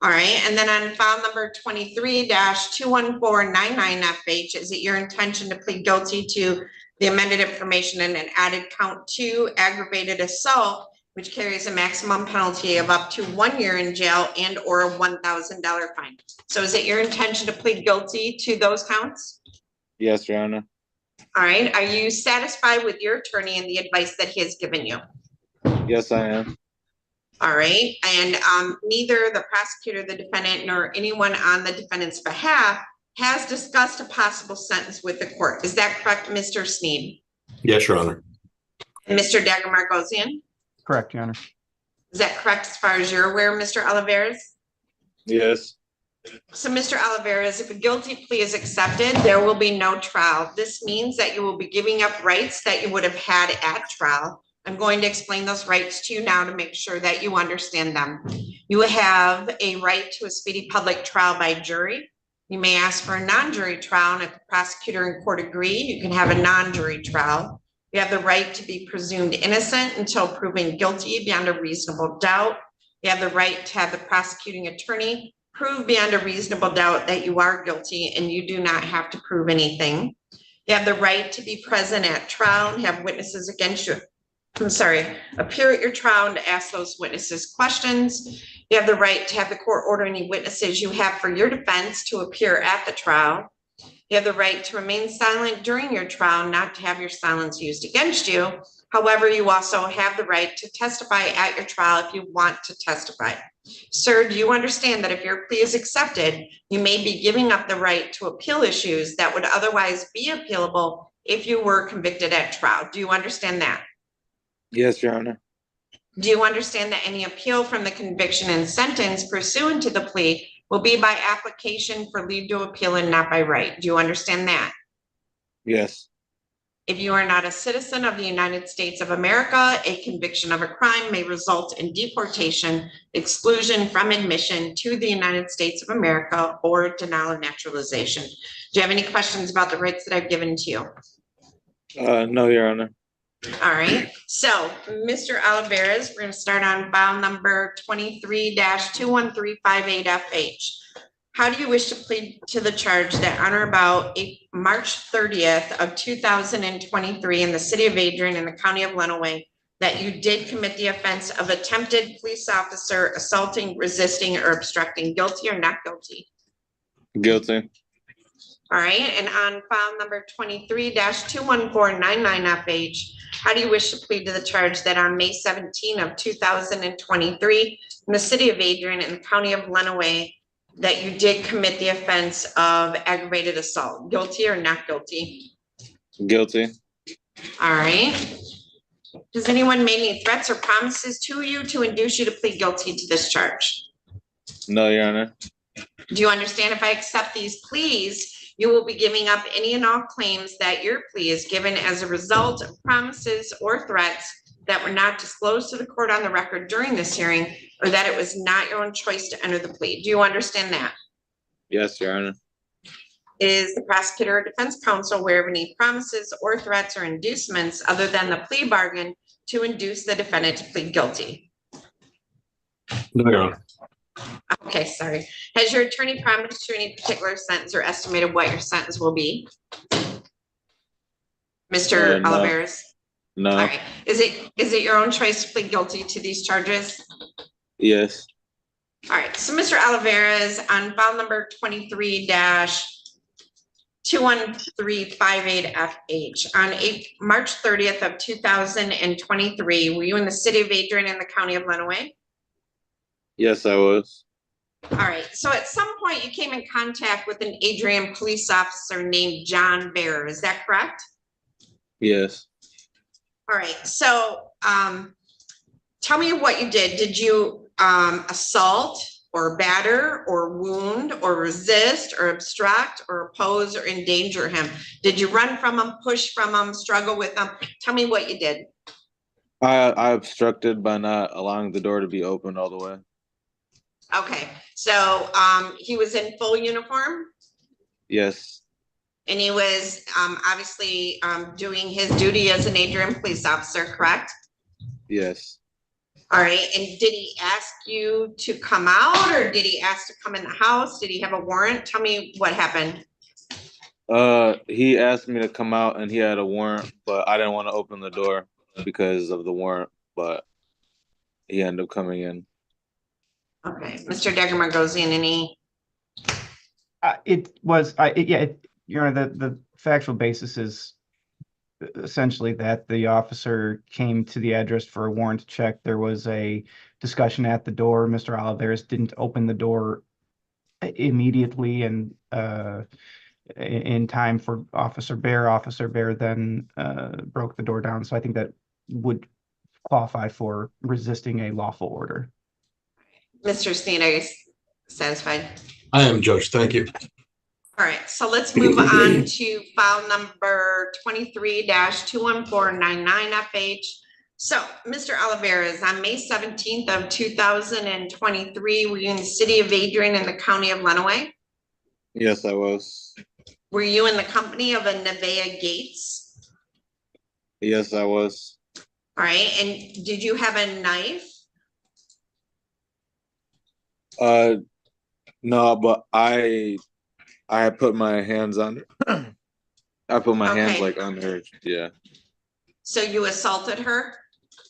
All right, and then on file number 23-21499FH, is it your intention to plead guilty to the amended information and an added count 2, aggravated assault, which carries a maximum penalty of up to 1 year in jail and or a $1,000 fine? So is it your intention to plead guilty to those counts? Yes, Your Honor. All right, are you satisfied with your attorney and the advice that he has given you? Yes, I am. All right, and neither the prosecutor, the defendant, nor anyone on the defendant's behalf has discussed a possible sentence with the court. Is that correct, Mr. Sneed? Yes, Your Honor. And Mr. Dagmar-Gosian? Correct, Your Honor. Is that correct as far as you're aware, Mr. Alaras? Yes. So, Mr. Alaras, if a guilty plea is accepted, there will be no trial. This means that you will be giving up rights that you would have had at trial. I'm going to explain those rights to you now to make sure that you understand them. You have a right to a speedy public trial by jury. You may ask for a non-jury trial, and if the prosecutor and court agree, you can have a non-jury trial. You have the right to be presumed innocent until proven guilty beyond a reasonable doubt. You have the right to have the prosecuting attorney prove beyond a reasonable doubt that you are guilty, and you do not have to prove anything. You have the right to be present at trial and have witnesses against you. Appear at your trial and to ask those witnesses questions. You have the right to have the court order any witnesses you have for your defense to appear at the trial. You have the right to remain silent during your trial, not to have your silence used against you. However, you also have the right to testify at your trial if you want to testify. Sir, do you understand that if your plea is accepted, you may be giving up the right to appeal issues that would otherwise be appealable if you were convicted at trial? Do you understand that? Yes, Your Honor. Do you understand that any appeal from the conviction and sentence pursuant to the plea will be by application for leave to appeal and not by right? Do you understand that? Yes. If you are not a citizen of the United States of America, a conviction of a crime may result in deportation, exclusion from admission to the United States of America, or denial of naturalization. Do you have any questions about the rights that I've given to you? No, Your Honor. All right, so Mr. Alaras, we're going to start on file number 23-21358FH. How do you wish to plead to the charge that on or about March 30th of 2023 in the city of Adrian in the county of Lenawee that you did commit the offense of attempted police officer assaulting, resisting, or obstructing? Guilty or not guilty? Guilty. All right, and on file number 23-21499FH, how do you wish to plead to the charge that on May 17 of 2023 in the city of Adrian in the county of Lenawee that you did commit the offense of aggravated assault? Guilty or not guilty? Guilty. All right. Has anyone made any threats or promises to you to induce you to plead guilty to this charge? No, Your Honor. Do you understand if I accept these pleas, you will be giving up any and all claims that your plea is given as a result of promises or threats that were not disclosed to the court on the record during this hearing, or that it was not your own choice to enter the plea? Do you understand that? Yes, Your Honor. Is the prosecutor or defense counsel aware of any promises or threats or inducements other than the plea bargain to induce the defendant to plead guilty? No, Your Honor. Okay, sorry. Has your attorney promised you any particular sentence or estimated what your sentence will be? Mr. No. Alaras? No. All right. Is it your own choice to plead guilty to these charges? Yes. All right. So Mr. Alaras, on file number 23-21358FH, on March 30th of 2023, were you in the city of Adrian in the county of Lenawee? Yes, I was. All right, so at some point you came in contact with an Adrian police officer named John Bear, is that correct? Yes. All right, so tell me what you did. Did you assault or batter or wound or resist or obstruct or oppose or endanger him? Did you run from him, push from him, struggle with him? Tell me what you did. I obstructed by not allowing the door to be opened all the way. Okay, so he was in full uniform Yes. and he was obviously doing his duty as an Adrian police officer, correct? Yes. All right, and did he ask you to come out or did he ask to come in the house? Did he have a warrant? Tell me what happened. He asked me to come out and he had a warrant, but I didn't want to open the door because of the warrant, but he ended up coming in. Okay, Mr. Degemer-Gozien, any? Your Honor, the factual basis is essentially that the officer came to the address for a warrant check. There was a discussion at the door. Mr. Alaras didn't open the door immediately and in time for Officer Bear. Officer Bear then broke the door down. So I think that would qualify for resisting a lawful order. Mr. Sneed, are you satisfied? I am, Judge. Thank you. All right, so let's move on to file number 23-21499FH. So, Mr. Alaras, on May 17th of 2023, were you in the city of Adrian in the county of Lenawee? Yes, I was. Were you in the company of a Nevaeh Gates? Yes, I was. All right, and did you have a knife? No, but I put my hands on her. I put my hands like on her. Yeah. So you assaulted her?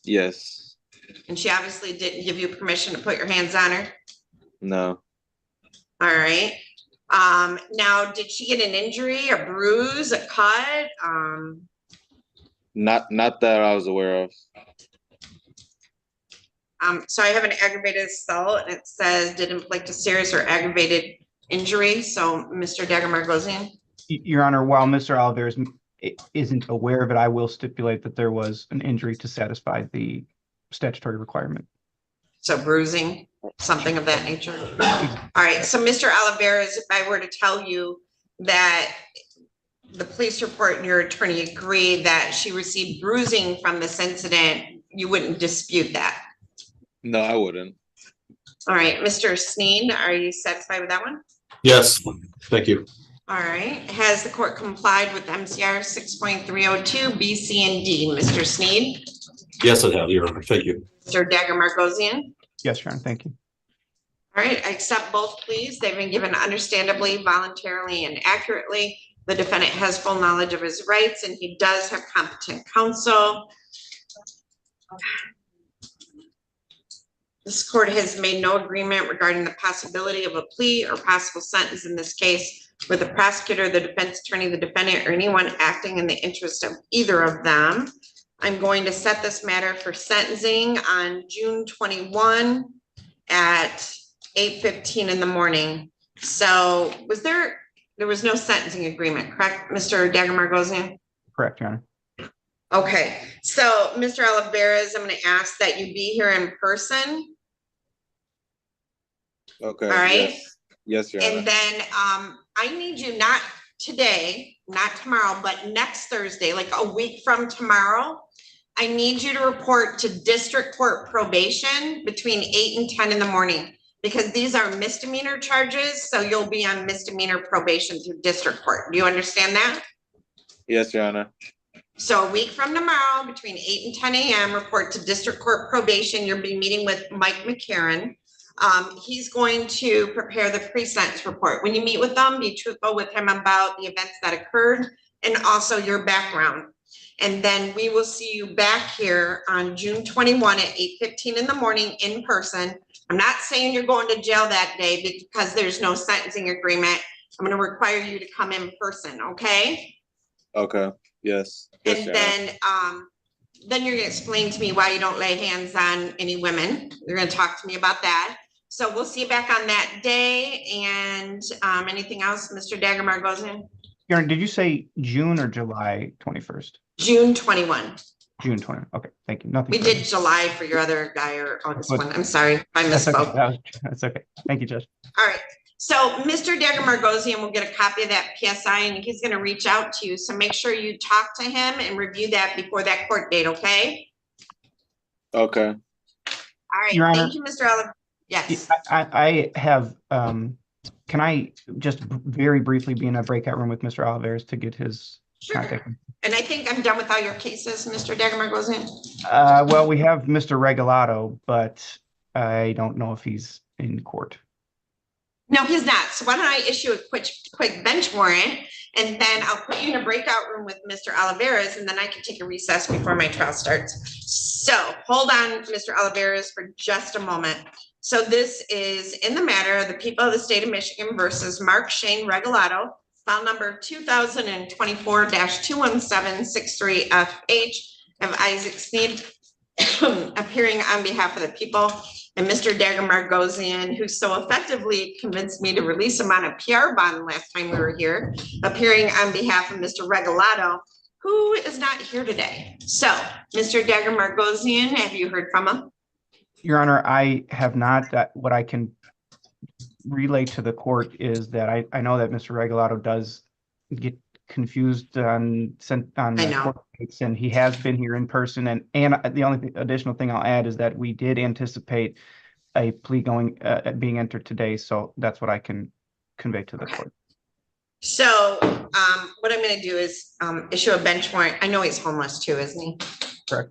Yes. And she obviously didn't give you permission to put your hands on her? No. All right. Now, did she get an injury, a bruise, a cut? Not that I was aware of. So I have an aggravated assault and it says did inflict a serious or aggravated injury. So Mr. Degemer-Gozien. Your Honor, while Mr. Alaras isn't aware of it, I will stipulate that there was an injury to satisfy the statutory requirement. So bruising, something of that nature. All right. So Mr. Alaras, if I were to tell you that the police report and your attorney agree that she received bruising from this incident, you wouldn't dispute that? No, I wouldn't. All right, Mr. Sneed, are you satisfied with that one? Yes, thank you. All right, has the court complied with MCR 6.302 B, C, and D? Mr. Sneed? Yes, I have, Your Honor. Thank you. Mr. Degemer-Gozien? Yes, Your Honor. Thank you. All right, I accept both pleas. They've been given understandably, voluntarily, and accurately. The defendant has full knowledge of his rights and he does have competent counsel. This court has made no agreement regarding the possibility of a plea or possible sentence in this case with the prosecutor, the defense attorney, the defendant, or anyone acting in the interest of either of them. I'm going to set this matter for sentencing on June 21 at 8:15 in the morning. So there was no sentencing agreement, correct, Mr. Degemer-Gozien? Correct, Your Honor. Okay, so Mr. Alaras, I'm going to ask that you be here in person. Okay. All right. Yes. Yes, Your Honor. And then, I need you not today, not tomorrow, but next Thursday, like a week from tomorrow. I need you to report to district court probation between 8 and 10 in the morning, because these are misdemeanor charges, so you'll be on misdemeanor probation through district court. Do you understand that? Yes, Your Honor. So a week from tomorrow, between 8 and 10 a.m., report to district court probation. You'll be meeting with Mike McCarron. He's going to prepare the pre-sentence report. When you meet with them, be truthful with him about the events that occurred and also your background. And then we will see you back here on June 21 at 8:15 in the morning in person. I'm not saying you're going to jail that day because there's no sentencing agreement. I'm going to require you to come in person, okay? Okay. Yes. Yes, And Your then you're gonna explain to me why you don't lay hands on any women. You're gonna talk to me about that. So we'll see you back on that day. And anything else, Mr. Dagmar goes in? Your Honor, did you say June or July 21st? June 21. June 20. Okay, thank you. Nothing. We further. did July for your other guy or August But- one. I'm sorry, I That's okay. misspoke. That's okay. Thank you, Judge. All right. So Mr. Dagmar goes in, we'll get a copy of that PSI and he's gonna reach out to you. So make sure you talk to him and review that before that court date, okay? Honor. Okay. All right, Your Honor. thank you, Mr. Oliver. Yes. I have, can I just very briefly be in a breakout room with Mr. Alaras to get his contact? And I think I'm done with all your cases, Mr. Dagmar goes in. Well, we have Mr. Regalato, but I don't know if he's in court. No, he's not. So why don't I issue a quick bench warrant and then I'll put you in a breakout room with Mr. Alaras and then I can take a recess before my trial starts. So hold on, Mr. Alaras, for just a moment. So this is in the matter of the people of the state of Michigan versus Mark Shane Regalato, file number 2024-21763FH of Isaac Sneed, appearing on behalf of the people. And Mr. Dagmar goes in, who so effectively convinced me to release him on a PR bond last time we were here, appearing on behalf of Mr. Regalato, who is not here today. So, Mr. Dagmar goes in, have you heard from him? Your Honor, I have not. What I can relay to the court is that I know that Mr. Regalato does get confused on court dates, and he has been here in person. And the only additional thing I'll add is that we did anticipate a plea being entered today. So that's what I can convey to the court. So what I'm going to do is issue a bench warrant. I know he's homeless too, isn't he? Correct.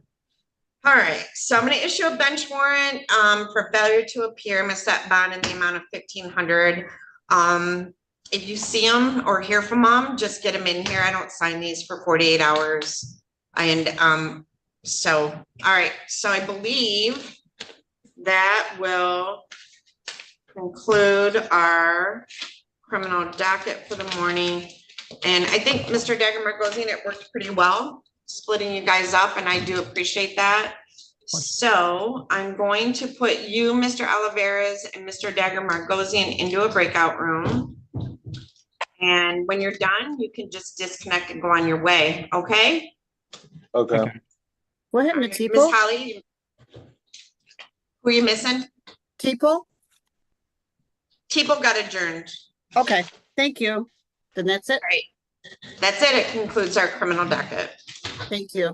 All right, so I'm going to issue a bench warrant for failure to appear. I'm going to set bond in the amount of $1,500. If you see him or hear from him, just get him in here. I don't sign these for 48 hours. And all right, so I believe that will conclude our criminal docket for the morning. And I think Mr. Dagmar goes in, it worked pretty well, splitting you guys up, and I do appreciate that. So I'm going to put you, Mr. Alaras, and Mr. Dagmar goes into a breakout room. And when you're done, you can just disconnect and go on your way, okay? Okay. What happened to Miss T-Pole? Holly, who are you missing? T-Pole? T-Pole got adjourned. Okay, thank you. Then that's it. All right. That's it. It concludes our criminal docket. Thank you.